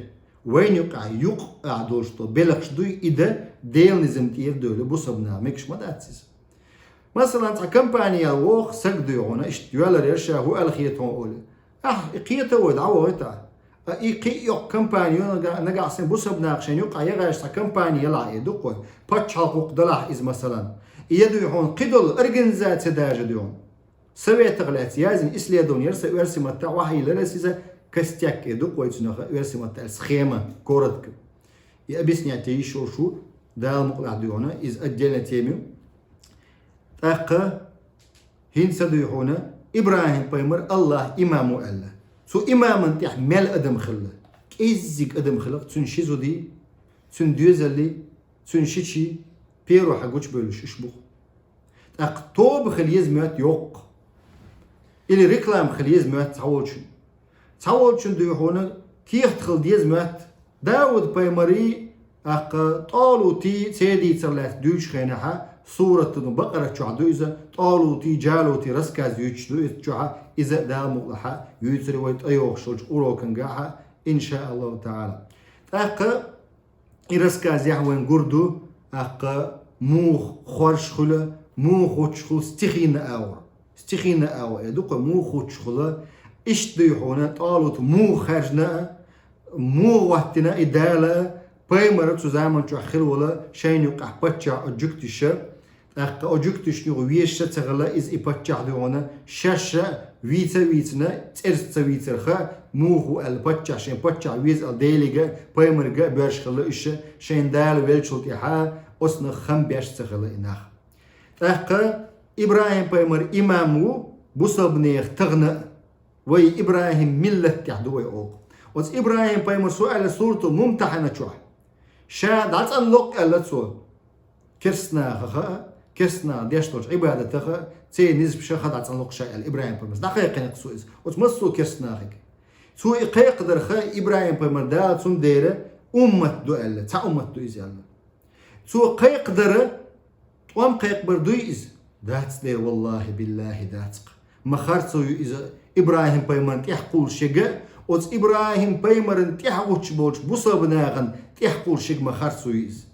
وين يقع يقع دوشتو بلغش دوي إذا ديل نظام تير دولة بصبنا مكش ما داتسيز مثلا تا كمبانيا ووخ سقدو يعونا إشت يوالا ريرشا هو الخيطون أولي قيته ودعوه تا إيقي يق كمبانيا نقع سن بصبنا عشان يقع يغاش تا كمبانيا لا يدقوا باتش حقوق دلاح إز مثلا يدو يعون قدل أرجنزات سداجة ديون سوية تغلات يازن إسليا دون يرسى ويرسي متى وحي لرسيزة كستيك يدقوا يتنخ ويرسي متى السخيمة كوردك يأبسني عتيشو شو دا المقلع ديونا إز أجلنا تيميو أقا هين سدو يحونا إبراهيم بيمر الله إمامو الله سو إمام انتح مال أدم خلا كيزيك أدم خلا تون شيزو دي تون دوزالي تون شيشي بيرو حقوش بلوش إشبوخ أقطوب خليز مات يوق إلي ريكلام خليز مات تعولشن دو يحونا كيخ خليز مات داود بيمري أقا طالو تي سيدي ترلات دوش خينها صورة بقرة شعدو إذا طالوتي جالوتي رسكاز يجدو إذا إذا دا مقلحة يوتري ويت أيوه شوج أورو كنجاحة إن شاء الله تعالى أقا إرسكاز يحوين قردو أقا موخ خورش خلا موخ وتشخل ستخين أور يدوق موخ وتشخلا إشتو يحونا طالوت موخ خرجنا موخ وقتنا إدالة بايمرت زمان تأخر ولا شيء يقع بتشع أجكتشة أقا أجكتش نغويش تغلا إز إبتشع دونا شاشة ويتنا ترس ويترخا موه البتشع شين بتشع ويز الديليجا بايمرجا برش خلا إيش شين دال ويلشلت يها أصلا خم برش تغلا إنها أقا إبراهيم بايمر إمامو بصبنيخ تغنى وي إبراهيم ملة تحدوي أوق وز إبراهيم بايمر سؤال صورته ممتحنة شوح شاد عطان لوك ألا تسول كرسنا ديشتوش عبادة خا تي نزب شخد عطان لوك شاء الإبراهيم بمس دقيقة نقصوز وتمسو كرسنا خك سو يقدر خا إبراهيم بمر دا تسون ديرة أمة دو ألا تا أمة دو إز ألا سو قيقدر وام قيقبر دو إز داتس دير والله بالله داتق مخارتو إذا إبراهيم بمر تحقول شجع وز إبراهيم بيمر تحوش بولش بصبناغن تحقول شيء ما خرسويز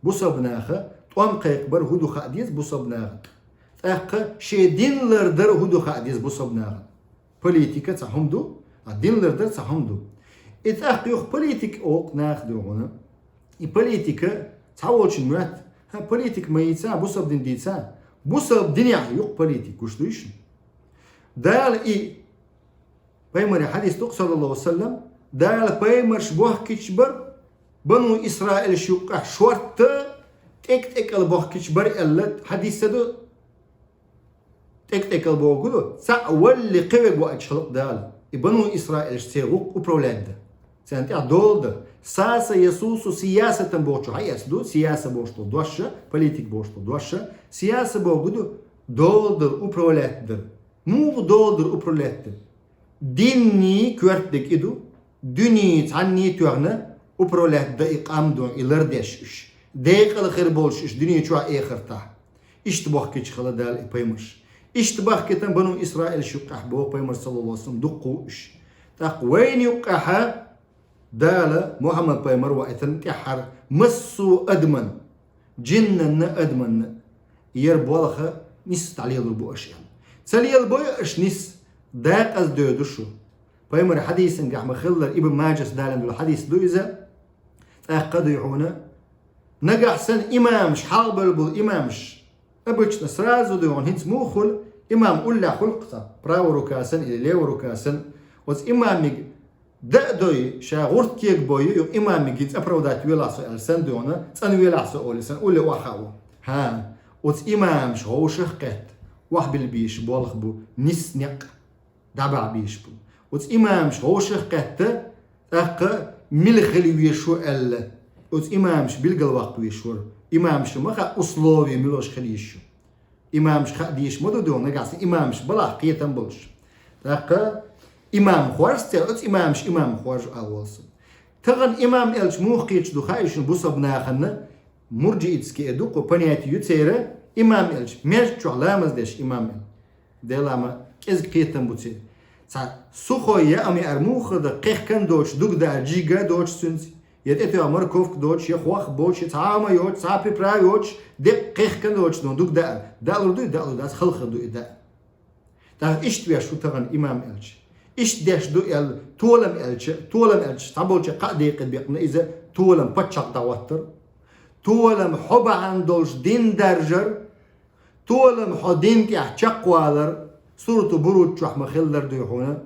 بصبناغه طعم قيقبر هدو خاديز بصبناغن أق شيء دين لردر هدو خاديز بصبناغن بوليتيكا تحمدو دين لردر تحمدو إتأق يخ بوليتيك أوق ناخدو هنا بوليتيكا تحولش مرات ها بوليتيك ما يتسا بصب دين ديتسا بصب دنيا يخ بوليتيك وش دويش دال بيمر حديث صلى الله عليه وسلم دال بيمر شبوه كتشبر بنو إسرائيل شوقع شورت تك البوه كتشبر إلا حديث سدو تك البوه قلو سا ولي قوي وأجهلق دال بنو إسرائيل سيغوق وبرولاد سانتع دولد ساسا يسوسو سياسة بوشو هاي أسدو سياسة بوشتو دوشة بوليتيك بوشتو دوشة سياسة بوه قلو دولد وبرولاد مو دولد وبرولاد ديني كورتك إدو دنيا تعني تورنا وبرولات دا إقام دون إلردش ديق الخير بولش دنيا شو آخر تاع إشتباه كيش خلا دال إبيمش إشتباه كتن بنو إسرائيل شو قحبوا إبيمر صلى الله عليه وسلم دقوش تاق وين يقحها دال محمد إبيمر وإثن تحر مسو أدمن جنن أدمن يربولخه نس تعليل البو أشياء تعليل البو أش نس داق أز دودشو بايمر حديث نجح مخلر ابن ماجس دالن دول حديث دو إذا تأقدوا يعونا نجح سن إمامش حابل بول إمامش أبوش نسرازو دون هنس موخل إمام أولا خلقتا براورو كاسن إلي ليورو كاسن وز إمامي دأدوي شاغورت كيك بوي يو إمامي جيت أبرودات ويلاسو ألسن دونا تسن ويلاسو أولسن أولي وحاو ها وز إمامش هو شخقت وحبل بيش بولخ بو نسنق دابع بيش بو وز إمامش هو شخقت أقا ملخلي ويشو ألا وز إمامش بالقلوق ويشو إمامش مخا أصلوي ملوش خليشو إمامش خديش مدو دون نقاس إمامش بلا قيتا بلش أقا إمام خوارج تلت إمامش إمام خوارج أولس تغن إمام إلش موخيش دو خايش بوصب ناخن مرجي إتسكي أدوكو بنياتي يتيرا إمام إلش مش علامة ديش إمام إل ده لما إز قيتم بوتي سخو يا أمي أرموخ ده قيخ كان دوش دوك ده جيجا دوش سنسي يتأتي أمر كوفك دوش يخوخ بوش يتعاما يوش تعبي برا يوش ده قيخ كان دوش دوك ده لردو ده لردو خلق دو ده تا إيش بيا شو تغن إمام إلش إيش داش دو إل تولم إلش تعبولش قادي قد بيقنا إذا تولم بتشق دوتر تولم حب عندوش دين درجر تولم حدين تيح تشقوالر صورة برود شو مخلر دو يحونا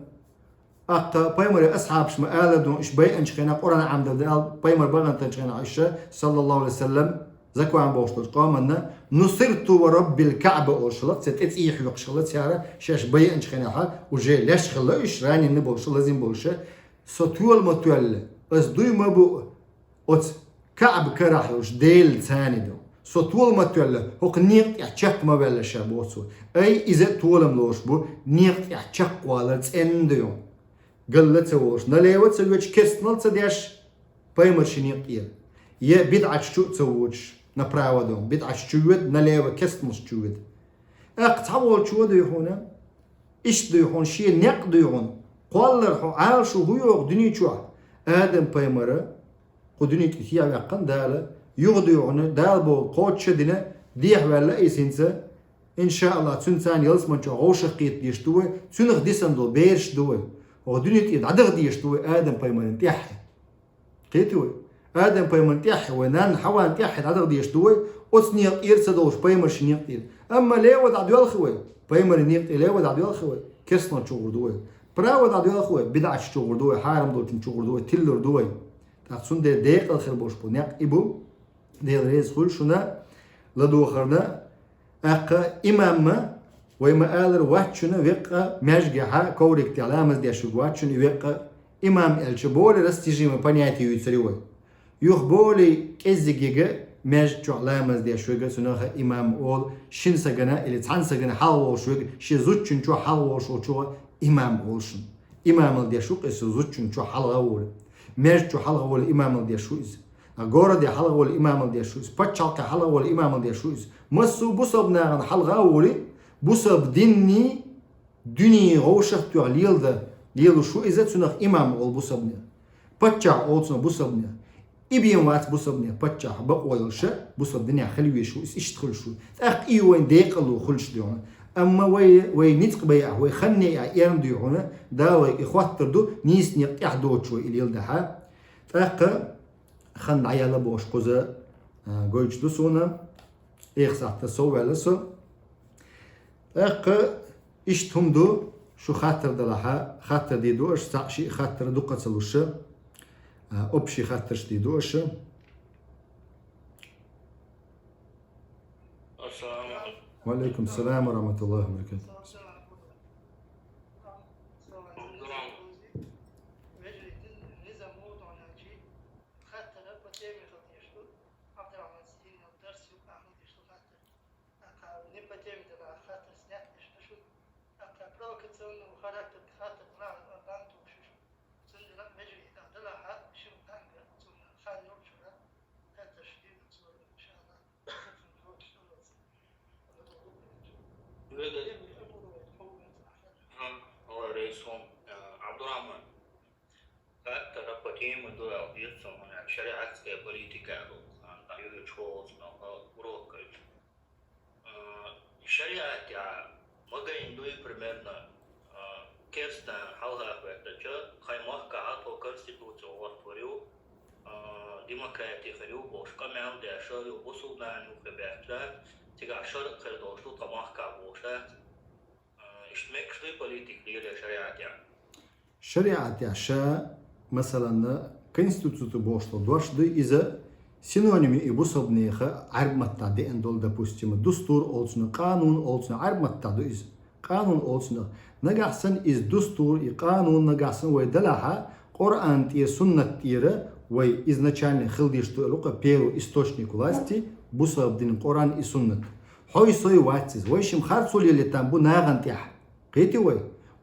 أقا بايمر أصحاب شما آلدون إش بي أنشخينا قرآن عمد دال بايمر بغن تنشخينا عائشة صلى الله عليه وسلم زكوا عن بوشتوش قامنا نصرت ورب الكعبة أوشلت ست إتسيح يقشلت سيارة شاش بي أنشخينا حا وجي لاش خلا إش راني نبوش لازم بوشة ستول متول أس دوي مبو أت كعب كراحلوش ديل ثاني دو ستول متول هوك نيقت يحشق ما بلش بوصو أي إذا تولم لوش بو نيقت يحشق والرت إنديون قلت وش نليوت سويش كستنال تديش بايمر شنيق إير يه بدعة شو تسويش نبراو دوم بدعة شوود نليوت كستنال شوود أقطعوا شو ده يهونا إيش ده يهون شيء نق ده يهون قالر حو عال شو هو يقدني شو آدم بايمر قدني كثير يقن داله يغدو يهون دال بو قوت شدنا ديه ولا إيسينسا إن شاء الله تنسان يلس من شو غوش قيت ديشتوه تنخ ديسن دو بيرش دوه ودنيا تيد عدغ ديشتوه آدم بايمر تيح قيتوه آدم بايمر تيح ونان حوان تيح عدغ ديشتوه أصني إرسدوش بايمر شنيق تيد أما ليه ودع ديال خوي بايمر نيق ليه ودع ديال خوي كسنا شو غردوه برا ودع ديال خوي بدع شو غردوه حارم دول شو غردوه تلر دوه تحسون ده ديق الخير بوش بنيق إبو ديال ريز خل شنا لدو خرنا أقا إمام ويما آلر واتشنا ويقا مججحا كوريك تعلامز ديشو واتشنا ويقا إمام الشبولي رستيجيما بانياتي يتسريوه يخبولي كزيجيجا مججو علامز ديشو سنوخا إمام أول شن سجنا اللي تحن سجنا حلوة شوك شي زوجن شو حلوة شو إمام أولشن إمام ديشو قصة زوجن شو حلوة أول مججو حلوة أول إمام ديشو أجورا دي حلقة والإمام دي شويس بتشالك حلقة والإمام دي شويس مسو بصبنا عن حلقة أولي بصب ديني دني غوشة تعليل ده ليلو شو إذا تنخ إمام أول بصبنا بتشع أولسنا بصبنا إبين وات بصبنا بتشع بقول شيء بصب دنيا خلوي شو إيش تدخل شو أخ وين ديقلو خلش ديونا أما وي نتق بيع وي خني يعيرم ديونا دا وي إخوات تردو نيس نيق يحدو شوي إليل ده ها أخ خن عيالا بوش قوزا قويش دوسونا إيخ ساعتا سوى لسو أقا إشتهم دو شو خاطر دلها خاطر دي دوش ساعشي خاطر دو قتلوش أبشي خاطرش دي دوش السلام عليكم. وعليكم السلام ورحمة الله وبركاته. هو رئيسهم عبد الرحمن حتى ربطين من دول يتصل من شريعة بوليتيكا عن يوجد شوز وروك الشريعة تاع مغين دوي примерно كيرستا حالها بتجا خيمه كعطو كونستيتوцию ورطوريو ديمقراطي خريو бош камел де шорю бусулдан юхебехтан тига шор خردوشتو тамах كابوشا اشتمك شوي بوليتيك ديال شريعة تاع شريعة تاع شا مثلا конституцию бошло дважды إذا سينونيمي يبصبنيخا عرب متعدي اندول допустим دستور олсуна قانون олсуна عرب متعدي إذا قانون олсуна نجحسن إذ دستور قانون نجحسن ويدلها قرآن تي سنة تيرة وي изначально خلديشتو لوقا первый источник власти бусаб дин Qur'an и суннат хой сой ватсиз вайшим харцули летамбу нагантях قيتي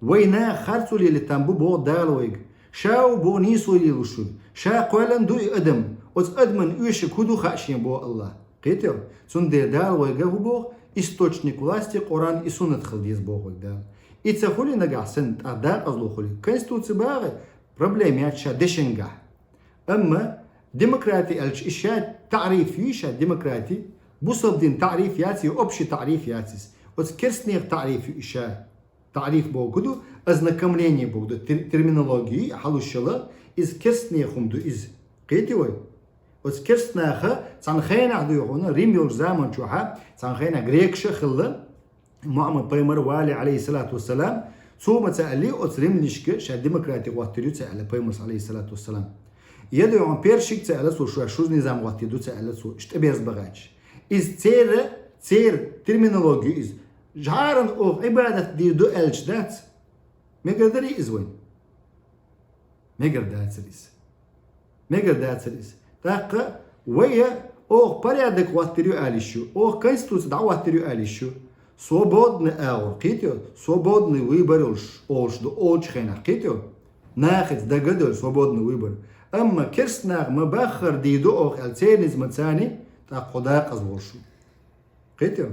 وي نا خرцули летамбу бо далвайг شاو بو نيسولي لوشو شا قولن دو ادم اوز ادمن يوش كودو خاشين بو الله قيتو سن دي دالويغ هو بو источник власти Коран и Суннат халдиз богой да. И цахули нагасен ада азлухули. Конституция бага проблем ятша дешенга. أما ديمقراطي الإشياء تعريف يشا ديمقراطي بوصل دين تعريف ياتي وأبشي تعريف ياتيس وتكرسني تعريف إشاء تعريف بوجودو أزنا كمليني بوجودو ترمينولوجي حلو الشلا إز كرسني خمدو إز قيتوي وتكرسنا خا تنخينا عدو هنا ريميول زمان شوها تنخينا غريكش خلا محمد بيمر والي عليه الصلاة والسلام ثم تسألي أترم نشك شا ديمقراطي واتريو تسأل بيمر عليه الصلاة والسلام يدو عن بيرشيك تسأل سو شو نظام واتيدو تسأل سو اشتبيرز بغاش إز تير ترمينولوجي إز جارن أو عبادة دي دو ألش دات مقدري إز وين مقدر سريس تاقا ويا أو بريادك واتريو آليشو أو كنستوس دعوة واتريو آليشو свободный eur قيتو свободный выбор олш до очхена قيتو ناخذ دقدر свободный выбор أما كرسنا مبخر ديدو أو التينز متاني تاقوداق أزورشو قيتو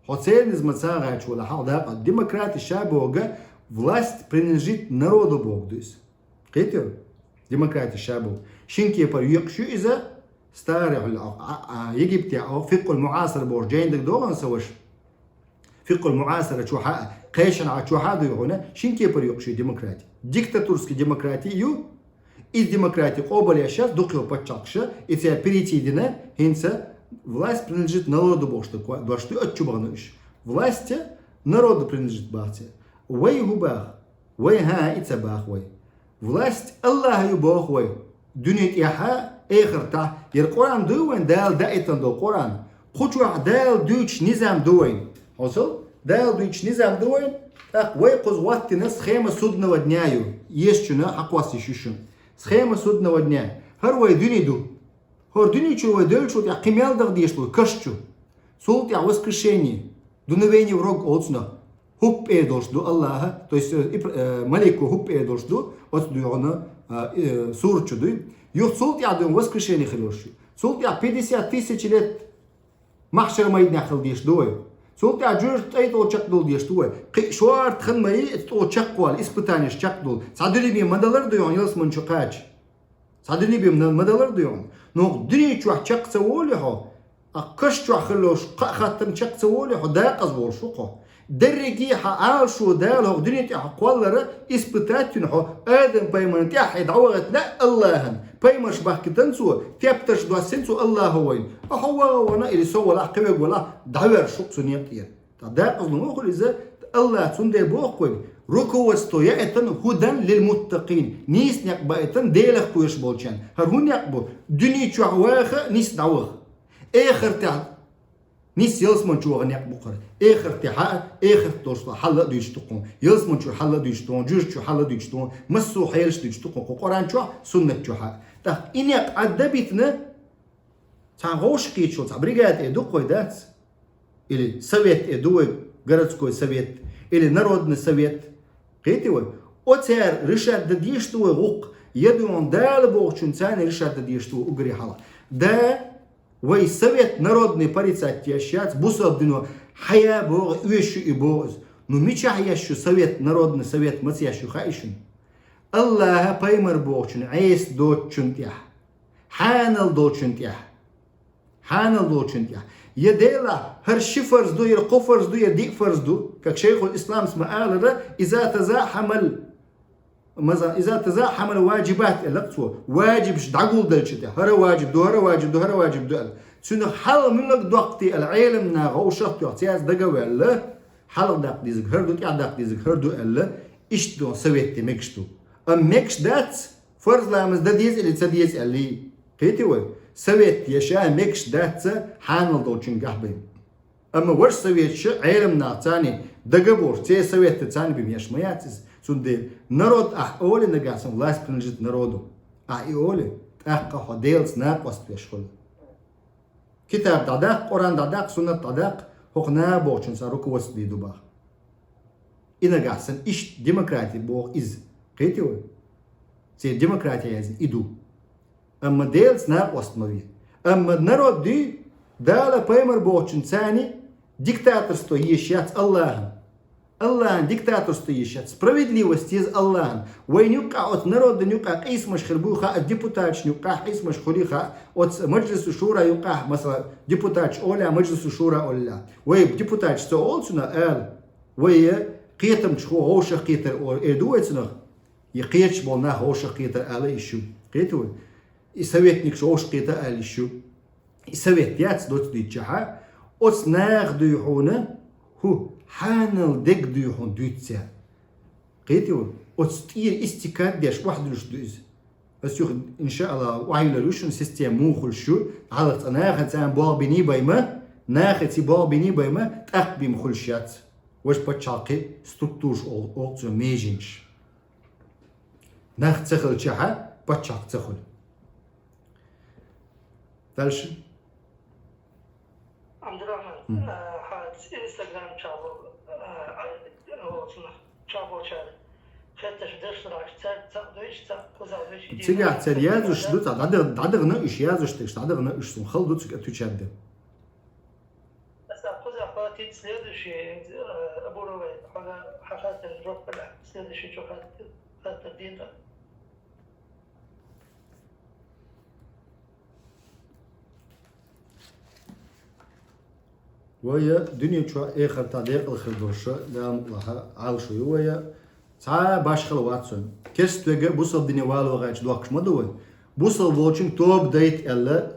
Оцельниз мацага чула халда демократи шабога власть принадлежит народу богдуис. Кетер демократи шабог. Шинки пар يقشو إذا ستارع يجيب تاعو فقه المعاصر بورجين دك دوغان سوش فقه المعاصر شو قيشن على شو هذا هنا شينكي بر يقشو ديمقراطي диктатурский демократии ю и демократии قبل يشاف دقيو بتشاقشة إذا перейти дина хинца власть принадлежит народу богшты двашты отчубаныш власти народу принадлежит бахте вей губах вей ха ицабах вей власть Аллах юбах вей دنيا يها آخر تا القرآن دوين دال دائتن دو قرآن خطوة دال دوش نظام دوين حصل دال دوش نظام دوين وي قزوات ناس خيمة سودنا ودنيايو يشتنا حقواسي شوشن خيمة سودنا ودنيا هر وي دنيا دو هر دنيا شو وي دول شو قيمال دغ ديشلو كشتو سولت يا воскрешение дуновение враг отсна хуп эдош до Аллаха то есть малику хуп эдош до от дуона сурчу до Юх султ я дом воскрешение хилоши. Султ я 50 тысяч лет махшер майд нахил деш дуй. Султ я журт айт очак дул деш дуй. Шуар тхан май очак квал испытание чак дул. Садыли би мадалар дуйон ялс манчукач. Садыли би мадалар дуйон. Но дри чуах чак саволи хо. А каш чуах хилош хаттан чак саволи хо дaqaz бор шуқо. درجي حقال شو ده لو دنيا حقوالره إثباتات إنه آدم بيمن تيح يدعوه لا الله بيمش بحكتنسو تبتش دوسنسو الله هوين هو وانا اللي سوى لا قوي ولا دعوه شخص نيطير ده أصلا أقول إذا الله تندي بوقوي ركوع استوياءتن هدى للمتقين نيس نقبايتن ديلخ كويش بولشان هرهون يقبو دنيا شعواخ نيس دعوه آخر تاع نيس يلسمن شو غنيق بقرة آخر تحقق آخر توصل حلا دويشتقون يلسمن شو حلا دويشتقون جوج شو حلا دويشتقون مسو حيلش دويشتقون قرآن شو سنة شو حق تا إنك عدبتنا تعوش كيت شو تعبريجات إدو قيدات إلي سويت إدو جرتسكو سويت إلي نرودنا سويت قيتوا أتر رشاد ديشتو غوق يدون دال بوغشون ثاني رشاد ديشتو أجري حلا دا وي سويت народный полицейский бусов дino хая бог уещу и боз но мича хаящу совет народный совет мациящу хайшин Аллаха паймар богчун айс дочун тях ханал дочун тях يديلا هر شفرز دو ير قفرز دو ير دي فرز دو как شيخ الإسلام اسمه قال إذا تزاحم الواجبات اللقطة واجب دعقول دلشته هر واجب دو هر واجب دو هر واجب دو سنو حل من لك دوقتي العلم ناغو شخص يعطياز دقوة الله حل داق ديزك هر دو كيع داق ديزك هر دو الله إيش دو سويتي مكشتو مكش دات فرض لامز دا ديز اللي تسديز اللي قيتي وي سويت يشاء مكش دات حانل دو چنقح بين أما ورش سويت شا علم ناعتاني دقبور تي سويت تاني بمياش مياتيز سندي народ أولي نجاسم власть принадлежит народу أولي أحقا حديلس ناقص بيشخل كتاب دادق قرآن دادق سنة دادق حقنا بوچن ساروكو وسدي دوبا إنا جاسم إيش ديمقراطي بوغ إز قيتيو سي ديمقراطيا يزن إدو أما ديلس ناقص موي أما народ دي دالا بايمر بوچن ثاني диктаторство ещать Аллахом. Аллах диктаторство ещать. Справедливость из Аллахом. Войнюка от народа нюка исмаш хербуха от депутат нюка исмаш хуриха от маджлису шура юка масала депутат оля маджлису шура оля. Вой депутат что олцуна эл. Вой قيتم شخو هوش قيتر أو إدوتنا يقيتش بولنا هوش قيتر على إيشو قيتوا يسويتنيك شوش قيتر على إيشو يسويت ياتس دوت ديتشها أوس ناخ ديحونا هو حانل ديك ديحون دوتسا قيتوا أوس تير استيكاد ديش واحد لوش دوز بس يخ إن شاء الله وعيلا لوشن سيستم موخل شو على ناخ تان بول بني بايما ناخ تي بول بني بايما تأخ بمخل شات وش بتشاقي ستركتورش أو ميجينش ناخ تخل شحا بتشاق تخل دالش عبد الرحمن حالة انستغرام شابو شارع فتش درس راش دويش تيجي تريازوش دوت عدغنا إيش يازوش تكش عدغنا إيش سون خل دوت تشاد بس أقول أخواتي следующий أبورو حاجات الروح بلا следующий شو هذا الدين ده ويا دنيا شو آخر تعليق الخردوشة دام لها عالشو ويا تا باش خلواتسون كست وجه بوصل دنيا والو غاش دوكش مدوي بوصل بوچن توب دايت الا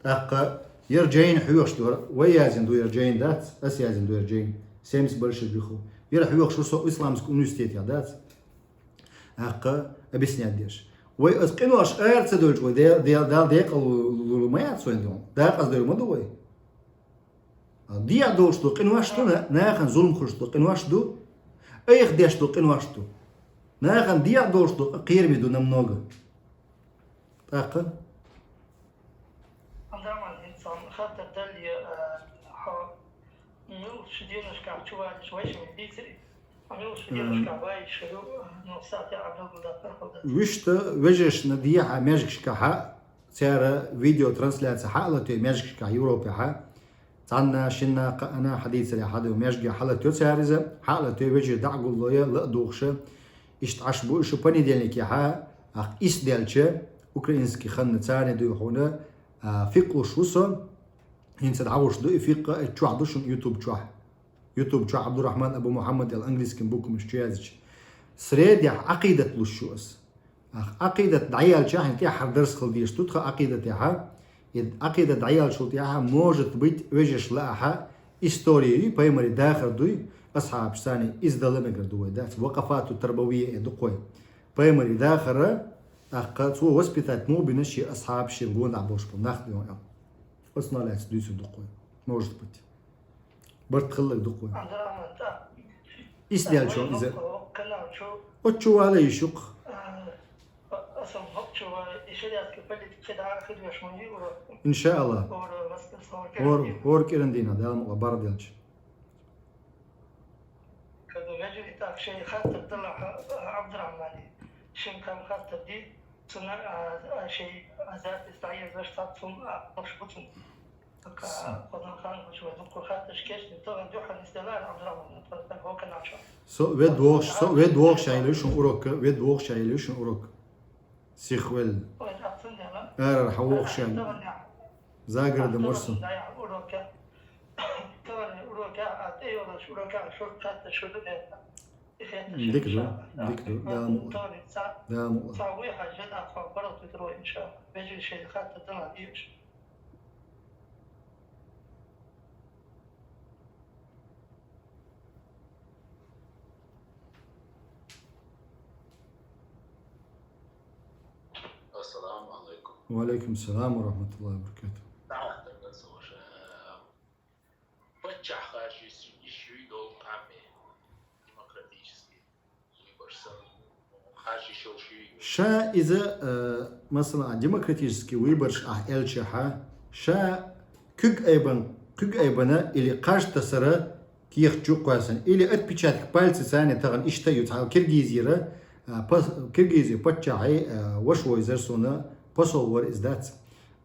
اقا يرجعين حيوش دور ويازن دو يرجعين دات اس يازن دو يرجعين سيمس برش بيخو يرا حيوش شو اسلامسك يونيفرسيتي دات اقا ابسني اديش وي اسقنوش ارت دولج وي ديال ديق ما ياتسون دون داق از دور مدوي دي دوش دو قنواش تو ناخن ظلم خرج دو قنواش دو ايخ ديش دو قنواش دو ناخن دي دوش دو قيرمي دو نمنوغ طاقة عندما الإنسان خاطر دلي ملوش دينش كعب شوال شويش من بيتري ملوش دينش كعباي شلو نوصاتي عبدو دا ويشتا وجهش نديها ماجكش كحا سيارة فيديو ترانسلات حالة ماجكش كح يوروبي حا تعنا شنا أنا حديث لي حدا وماجي حالة تسارزة حالة وجه دعقول لويا لا دوخشة اشتعشبو شو بني ديالك يا حا أخ إس ديالشة أوكرانسكي خن تاني دو هنا فيقو شوصا هين سدعوش دو فيق تشوع دوشن يوتيوب تشوع عبد الرحمن أبو محمد الإنجليز كن بوكم مش تيازج سريد يا عقيدة للشوس أخ عقيدة دعيال شاهن تيا حردرس خلديش تدخل عقيدة يا حا عقيدة دعيال شو تياها موجت بيت وجهش لها إستورية بايمري داخل دوي أصحاب ثاني إزدلمجر دوي دات وقفات التربوية دقوي بايمري داخل أخذ هو وسبيتات مو بنشي أصحاب شيرجون عبوش بناخد يوم يوم أصلا لا تدوس دقوي موجت بيت برت خلك دقوي إسدال شو إذا أتشو على يشق إن شاء الله ور كيرندينا دام وبار ديالش كذا يجري تاك شيء خاطر طلع عبد الرحمن شن كان خاطر دي صنع شيء ذات استعير باش تعطهم مش بطن قدام خان شو دكتور خاطر كيش طبعا دوحه استلال عبد الرحمن هو كان عشان سو ويد ووخ شايلوش اوروك ويد ووخ شايلوش اوروك سيخويل راح ووخ شايل زاغر دمرسو ديكدو دام صاوي حاجات أخبار تروي إن شاء الله بيجي شيء خاطر طلع ديش السلام عليكم. وعليكم السلام ورحمة الله وبركاته. Пача хажи еще и дол ами демократический выбор хажи шелши. شا إذا مثلا демократический выбор эльчаха شا كج أيبنا اللي قاش تسرى كيخ جوقاسن اللي أتبيشات بالس ثاني تغن إشتى يتعال كيرغيزي باتشاعي وشوي زرسونا بصور إزدات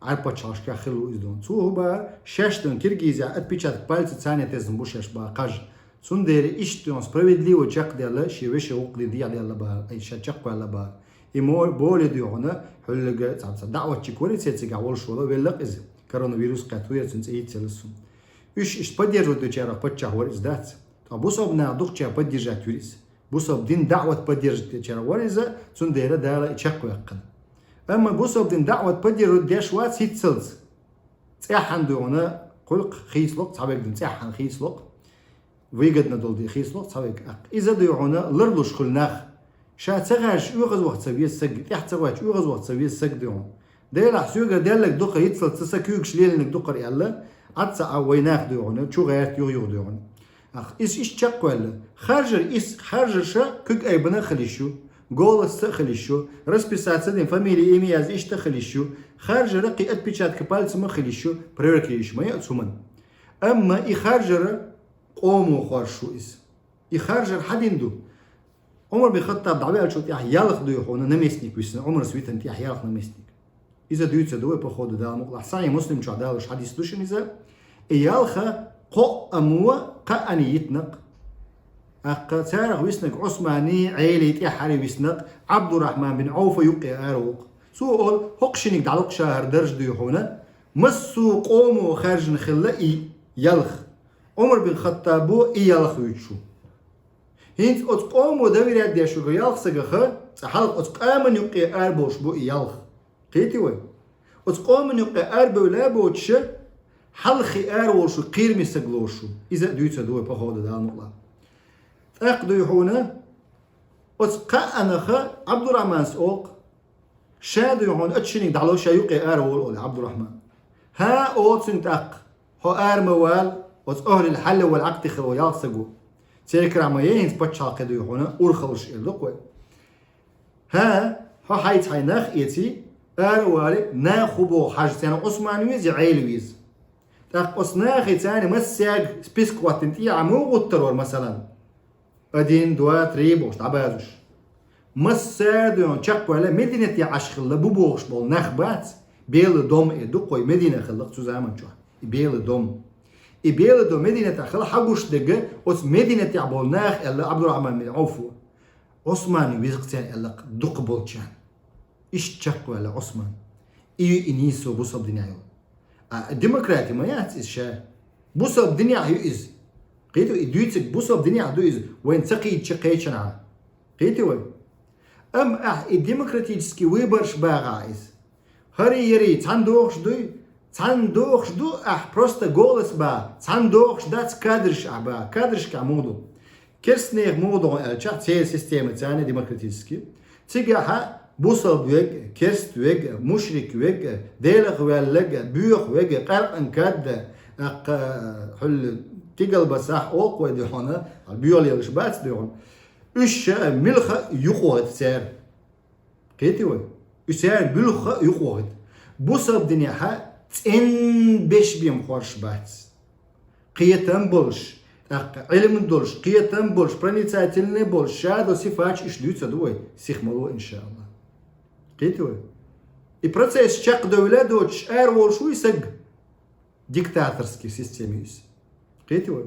عربة شاشكا خلو إزدون هو با شاشتن كيرجيزيا أتبيشات بالت ثانية تزن بوشش با قاج سون دير إشتون سبريدلي وجاك ديالا شيوش وقدي ديالا با أي شاچق ولا با إمور بول ديونا حلقة دعوة تشكوري تسيتسيقا ولش ولا ويلق إز كورونا قاتوية سنس إيد تلسون إيش بدير ودو تشارع بتشا ور إزدات أبوصب نادوق تشا بدير جاتوريس بوصب دين دعوة بدير تشارع ور إزا سون دير دالا تشق ويقن أما بوصب دين دعوة بدير ديش وات سيت سلز تسيحن دونا قلق خيسلق صعبك دين تسيحن خيسلق ويقدنا دول دي خيسلق صعبك إذا ديونا لرلوش خلناخ شا تغاش يغز وقت سويه السق تحت تغاش يغز وقت سويه السق ديون ديلا حسوقة ديالك دوقة يتصل تسكيوك شليل انك دوقر يالا عدسا ويناخ ديون شو غيرت يغ ديون اخ إيش تشقوال خارجر شا كوك اي بنا خليشو قول استخليشو رسبيسات دين فاميلي ايمياز ايش تخليشو خارجر رقي اتبيشات كبال سما خليشو بريركليش ما يأتسومن اما اي خارجر قومو خارشو اي خارجر حديندو عمر بن الخطاب دعوه شو تيح يالخ دو يخونا نمسنيك ويسن عمر سويت انت يالخ نمسنيك اذا دويت دوي بخود دا مقلع صحيح مسلم شو داوش حديث دوشن اذا يالخ قو اموا قاني يتنق اق تارغ ويسنق عثماني عيلي تيحري ويسنق عبد الرحمن بن عوف يقي اروق سؤال هقشنك دعلق شهر درج دو يخونا مسو قومو خارج نخلا يالخ عمر بن الخطاب يالخ ويتشو هينت أتقوم ودويرات دي شو يالخ سجخة حلق أتقام يقي أربوش بو يالخ قيتي وين أتقام يقي أربو لا بوتش حلخي أروش قير مسجلوشو إذا دويت دوي بخود دا نقلا أقدو يحونا أتقا أنخا عبد الرحمن سوق شادو يحون أتشينك دعلوش يقي أرول عبد الرحمن ها أوتسنت أق هو أرموال أتقهر الحل والعقد خلو يالخ سجو تذكر ما يهنز بتشاق دو هنا أورخلش اللقوة ها حيت حيناخ إيتي أروالي ناخبو حاجة تاني عثمانيويز عيلويز تاق أصناخي تاني مسياق سبيسكوات انتي عمو غطرور مثلا أدين دوا تريبوش تعبازوش مسيادو يون تشاق ولا مدينة عشخلة ببوغش بول ناخبات بيل دوم إدو قوي مدينة خلق تو زامن جوه بيل دوم إبيل دو مدينة خلا حقوش دقة أس مدينة عبولناخ إلا عبد الرحمن بن عوف عثمان ويزقتين إلا دق بولشان إيش تشق ولا عثمان إيو إنيسو بوصب دنيايو الديمقراطي ما يعتز شا بوصب دنيايو إز قيتو إدويتك بوصب دنيايو إز وين تقي تشقي شنعا قيتو وين أم الديمقراطيسكي ويبرش باغا إز هري يري تاندوخش دوي تاندوخش دو просто голос ба тандоخش дать кадрш аба кадрш камуду керснег модо чат цел система цане демократически тига бусалбек керствек мушриквек делгвеллек бюхвек قرن كد حل تيجل بصح اوق ودي هنا البيول يلشبات ديون اش ملخ يقود سير كيتوي اسير بلخ يقود بوسب دنيا تن بيش بيم خورش بات قيتن بولش علم دولش قيتن بولش برانيتاتلني بولش شادو سيفاч ишлюца دوي сихмало иншалла قيتوي и процесс чак довледоч эр волшу исэг диктаторский системис قيتوي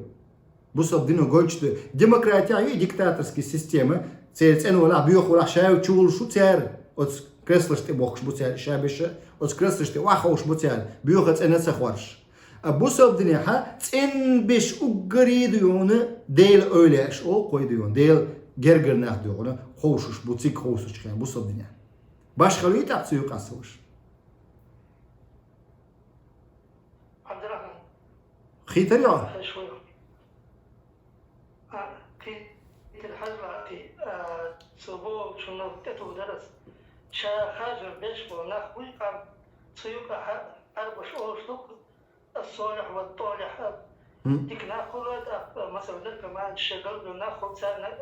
بوصب دينو гойчту демократия и диктаторский система цельцен вала бьёх вала шау чул шу цер от كريسلشتي بوخش بوتيال شابشة أو كريسلشتي واحوش بوتيال بيوخت أنا سخورش أبوسب دنيا إن بيش أجري ديونه ديل أولش أو قوي ديون ديل جرجر ناخ ديونه خوشش بوتيك خوشش كان بوسب دنيا باش خلوي تعطيه قاسوش عبد الرحمن خيتر يا شوي في الحجرة في صبو شنو تتو درس شا خاجر بيش وناخ ويقام سيوكا أربع شهور سوق الصالح والطالح ديك ناخذ مثلا كمان شغل ناخذ سنة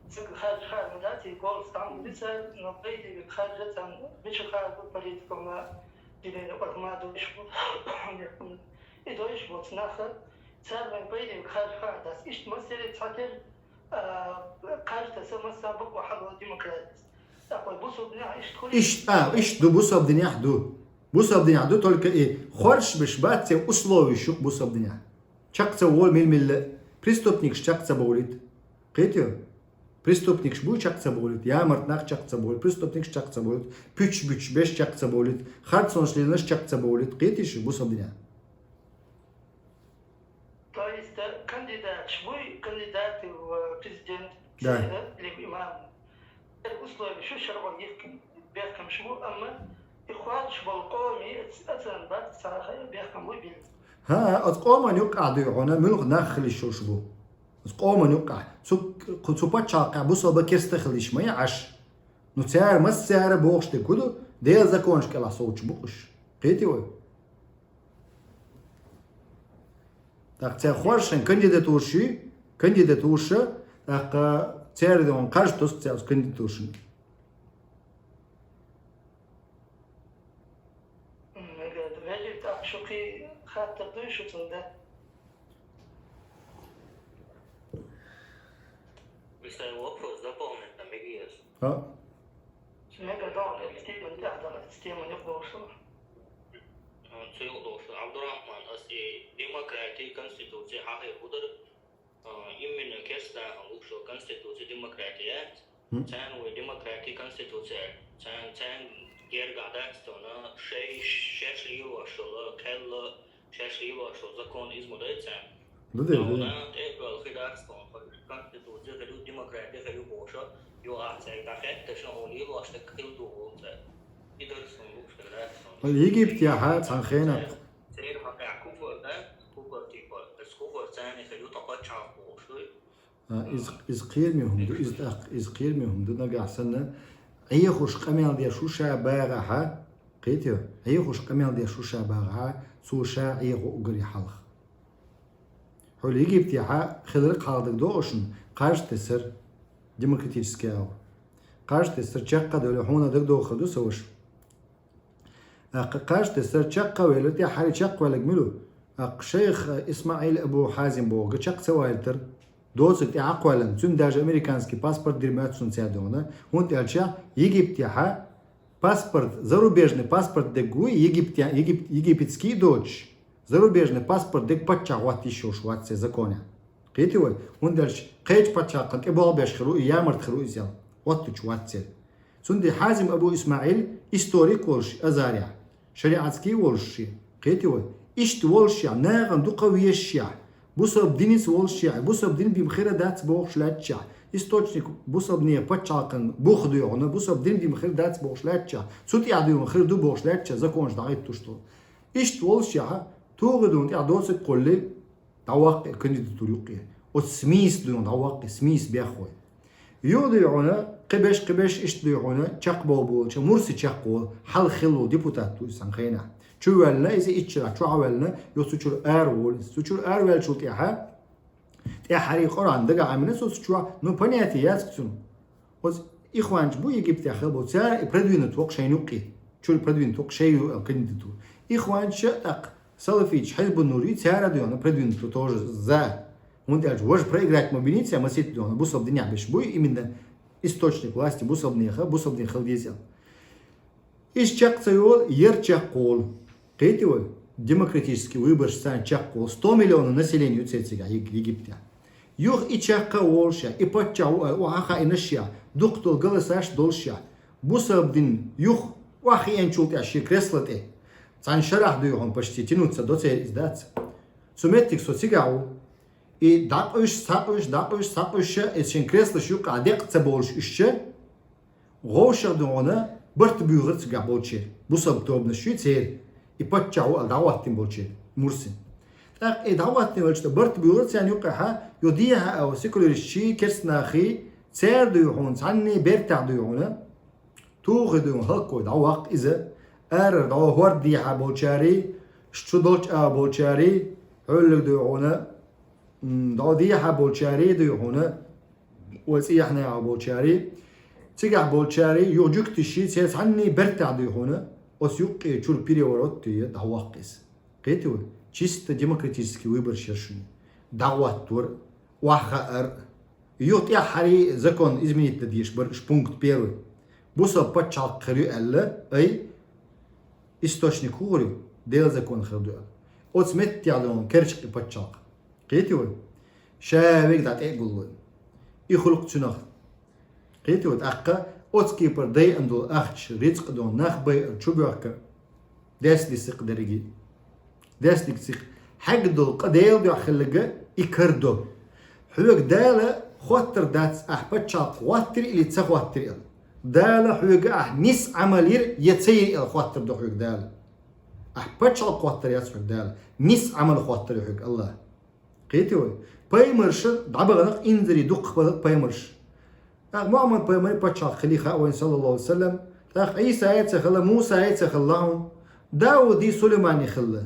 زق خارج مداتي قول ستام لسه نبيدي بخارج عن بيش خارج بريد كما دين ما دوش إدوش بوت ناخذ صار من بيدي بخارج داس إيش مسيرة تحتل خارج تسمى سابق وحلو ديمقراطي إيش دو بوصب دنيا حدو بوسا بدنيا دو تلك إيه خورش بشبات سي أسلوي شوك بوسا بدنيا چاقца вол мил преступник чакца болит. Qetio. Преступник bu чакца болит. Я мартнак чакца болит. Преступник чакца болит. Пüç beş чакца болит. Hart sonuçlarına чакца болит. Qetiş bu sabdina. То есть кандидат, швой кандидат в президент, Да. либо имам. условия شو شرعوا بيحكم شو أما إخوان شو القومي أصلا بعد صراحة بيحكم ويبين. ها أتقوم يقع ديونا ملغ نخلي شو شبو. أتقوم يقع. سو بتشاقع بوسا بكرستخليش ما يعش. نتسعر ما السعر بوش تكودو ده زكونش كلا صوت بوش. قيتيوه. Так це хороший кандидатурши, так це он каже, що це кандидатурши. Вежит акшуки хатта душутунда. Mislim, вопрос дополнить на Мегиес. Ha. Mega dağlı, istiyorum da adalet, istiyorum yok doğrusu. Çocuk dostu Abdurrahman asi demokratik konstitusiya haqqi budur. İmmin kestan hanguşo konstitusiya demokratiyat. Sen ve demokratik konstitusiya. Sen gergadat sonra şeşli var şola kella şeşli var şola zakon izmodaysan. Dedi. Ona tekrar khidar son konstitusiya ve demokratik ve boşa yo ahsen dahet taşın oli başta kıldı oldu. İdarsın bu şeyler. Egypt ya hat sankhena. سير حقا كوفر ده كوفر تيبر بس كوفر ثاني خليه تقطع شوي iz qiyirmihum du iz qiyirmihum du naga sanna ay خوش قمل دي شو شاباغها قيتو ay خوش قمل دي شو شاباغها سو شاعي وقري حلق حول Egypt ya خلق qaldık doğuşun qarşı tesir demokratический ав qarşı tesir çaqqa döle honadık doğxdu savaş قاشت سر شقة ويلتي حالي شق ولا جملو شيخ إسماعيل أبو حازم بوغ شق سوالتر دوسك أقوالن سن داج أمريكانسكي باسبورت ديرمات سن سيادونا هون تالشا يجيبتيها باسبورت зарубежный паспорт дегуи египетский дочь зарубежный паспорт дег патча вот еще шват се законе قيتوا هون دالش قيج патча قد إبوغ بيشخرو يامرت خرو إزيال وات شوات سي سن حازم أبو إسماعيل историк волш азаря шариатский волши قيتوا إشت волшя ناغن дуковещя бусоб динис волшя бусоб дин бим хирадат бохшлатча источник бусоб не пачакан бухдуёна бусоб дин бим хирадат бохшлатча сут ядуён хирду бохшлатча законш дагит тушто إشت волшя توغدون تعدوس قولي توقع كنديداتور يقي وسميس دون توقع سميس بياخوي يوديونا قبش اشتديونا تشقبو بول مرسي تشقبو حل خلو ديبوتاتو سانخينا تشوالنا إذا إتشرا تشوالنا يوسوچور أرول سوچور أرول شو تيها تيحري قرآن دقا عمنا سوسوچوا نو بنياتيات كتون وز إخوانج بو يجيب تيخل بو تسار إبردوين توق شي نوقي شو إبردوين توق شي كنديدو إخوانج شأق سلفيج حزب النوري تسار ديونا إبردوين تو توج زا وانت أج وش проиграть мобилиция مسيت ديونا بوصل دنيا بش بو именно источник власти бусобниха дизел. Из чакцайол ерчакол. Qeytiwa демократический выбор сан чакол 100 миллионов населению цецига Египта. Юх и чакка волша и патчау уаха и нашя дуктол галасаш долша. Бусобдин юх уахи энчулт аши креслате. Сан шарах дуйхон почти тянуться до цели издаться. Суметик социгау и дапыш, için kresla şu kadek bolş işçe, goşa doğana bırt büyüğüt sıga bolçer. Bu sabtobna şu çer, i patçağı al davattin bolçer, mursin. Tak davattin bolçta bırt büyüğüt yani yok ha, yodiha av sekularisti kersnahi, çer duyuğun sanni berta duyuğuna, tuğduyuğun halkoy davak ize, dawa hordiha bolçari, şçudolç a bolçari, öyle duyuğuna, داديها بولشاري دو هنا وسيحنا يا بولشاري تيجا بولشاري يوجك تشي سيس عني برتع دو هنا وسيوقي чур переворот тие давакис قيتو чисто демократический выбор шершни даваттур вахар يوت يا حري закон изменить дадиш пункт 1 буса пачал кыры элле ай источник хурю, дел закон хердуя. От смет тялон керчки пачак. قيتوا شاويك دات اقول يخلق تنخ قيتوا تاقا اوتسكي بر داي اندو اخش رزق دون نخ بي تشوبيك داس دي سق درجي داس دي سق حق دول قديل بيع خلقه يكردو حلوك دالا خوتر دات احبتشاق واتر اللي تسخواتر دالا حلوك نس عملير يتسير الخوتر دو حلوك دالا احبتشاق خوتر يتسخواتر دالا نس عمل خوتر يحلوك الله قيتوا بايمرش دعبغنق انزري دق بدق بايمرش معمر بايمر باتشاق خليخه وين صلى الله عليه وسلم اخ عيسى يتخلى موسى يتخلاهم داود دي سليمان يخلى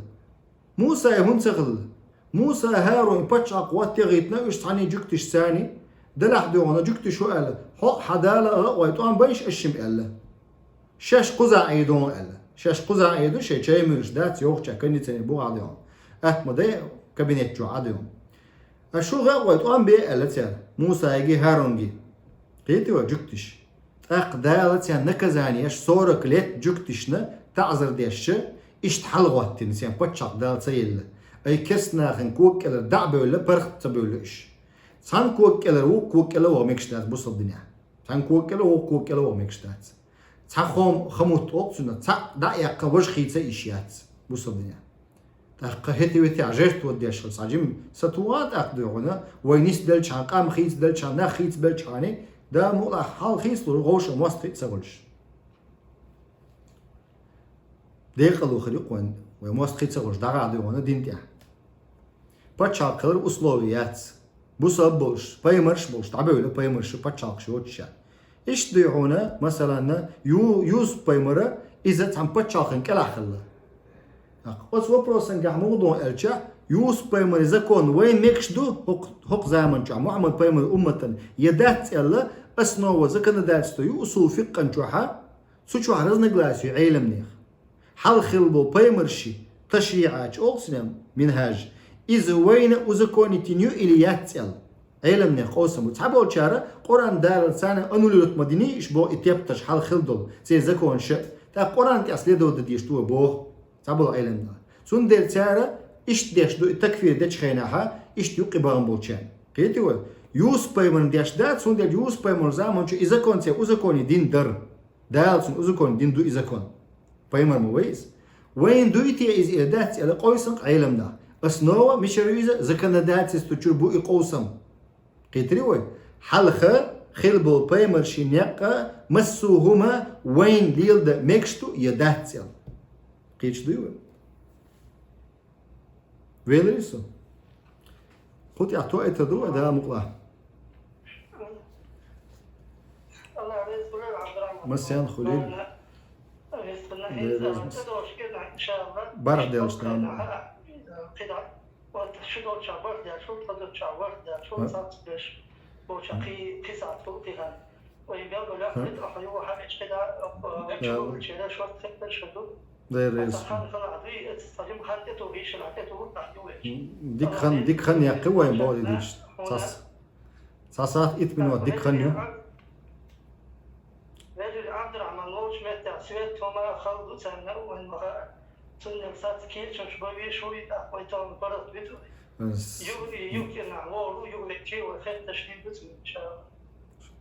موسى يهون تخلى موسى هارون باتشاق واتغيتنا اش تعني جكتش ثاني دلح دونا جكتش وقال حق حداله ويتوان بيش اشم قال شاش قزع ايدون قال شاش قزع ايدو شي مش دات يوخ كني تاني بو عليهم مدى كابينت جو عادهم اشو غاوت وان بي قالت موسى يجي هارونجي قيتوا جكتش اقدالت نكزاني اش صورك ليت جكتشنا تعذر ديش اش تحلغوت نسيان باتشاق دال سيل اي كسنا خن كوك الى دعبه ولا برخ تبولش سان كوك الى و كوك الى و ميكشتات بوصل الدنيا سان كوك الى و كوك الى و ميكشتات تخوم خموت اوتسنا تا دايا قوش خيته اشيات بوصل الدنيا قهتي وتي عجرت وديش صاجم ستوات اقدونا وينيس دلشان قام خيس دلشان نا خيس دلشاني دا مولا حال خيس لو غوش موست تسولش ديقلو خريقون وموست خيس تسولش دا قادونا دينتيا باتشاقلر اسلوبيات بوصبولش بايمرش بولش تعبوا بايمرش باتشاق شوتشا ايش ديعونا مثلا يوز بايمره اذا تم باتشاقن كلا خله قص وبروسن جا موضوع الشا يوس بايمر زكون وين ميكشدو حق زمان جا محمد بايمر أمة يدات الله أسنو زكنا داتستو يوصل فقن جوحا سوچو عرضنا جلاسي علم نيخ حل خلبو بايمر شي تشريعات أوكسنام منهاج إذا وين وزكوني تنيو إليات علم نيخ أوسم وتحبو الشارع قرآن دار السنة أنو لوت مديني إشبو إتيابتش حل خلدول سي زكون شا تا قرآن تأصلي دو ديشتو بوه تابلو علمنا سون دير تارا ايش ديش دو التكفير ديش خيناها ايش يوقي باغن بولشان قيتوا يوس بايمن ديش دات سون دير يوس بايمن زمان شو اذا كنت اذا كوني دين در دال سون اذا كون دين دو اذا كون بايمن مويز وين دويتي از ادات على قوسن علمنا اسنوا مشرويزه زكنا دات استجر بو قوسم قيتريوا حلخ خلبو بايمر شينيقا مسوهما وين ليلد ميكشتو يدات قيتش ديوه ويلريسو قلت يعطوا اي تدوه ده مقلع مسيان خليل بارح ديالش تام ديك خن يا قوة يبغى يديش صاصات إت من وديك خن يوم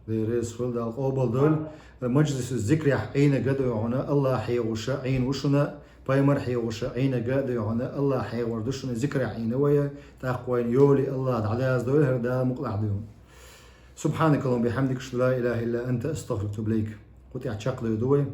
ديريس خل ده القبل دول مجلس الذكر عين قدو هنا الله حيوش عين وشنا بايمر حيوش عين قدو هنا الله حيوردشنا ذكر عين ويا تقوين يولي الله عداز دول هردا مقلع ديهم سبحانك اللهم بحمدك لا اله الا انت استغفرك واتوب اليك قلت يا تشاقلي دوي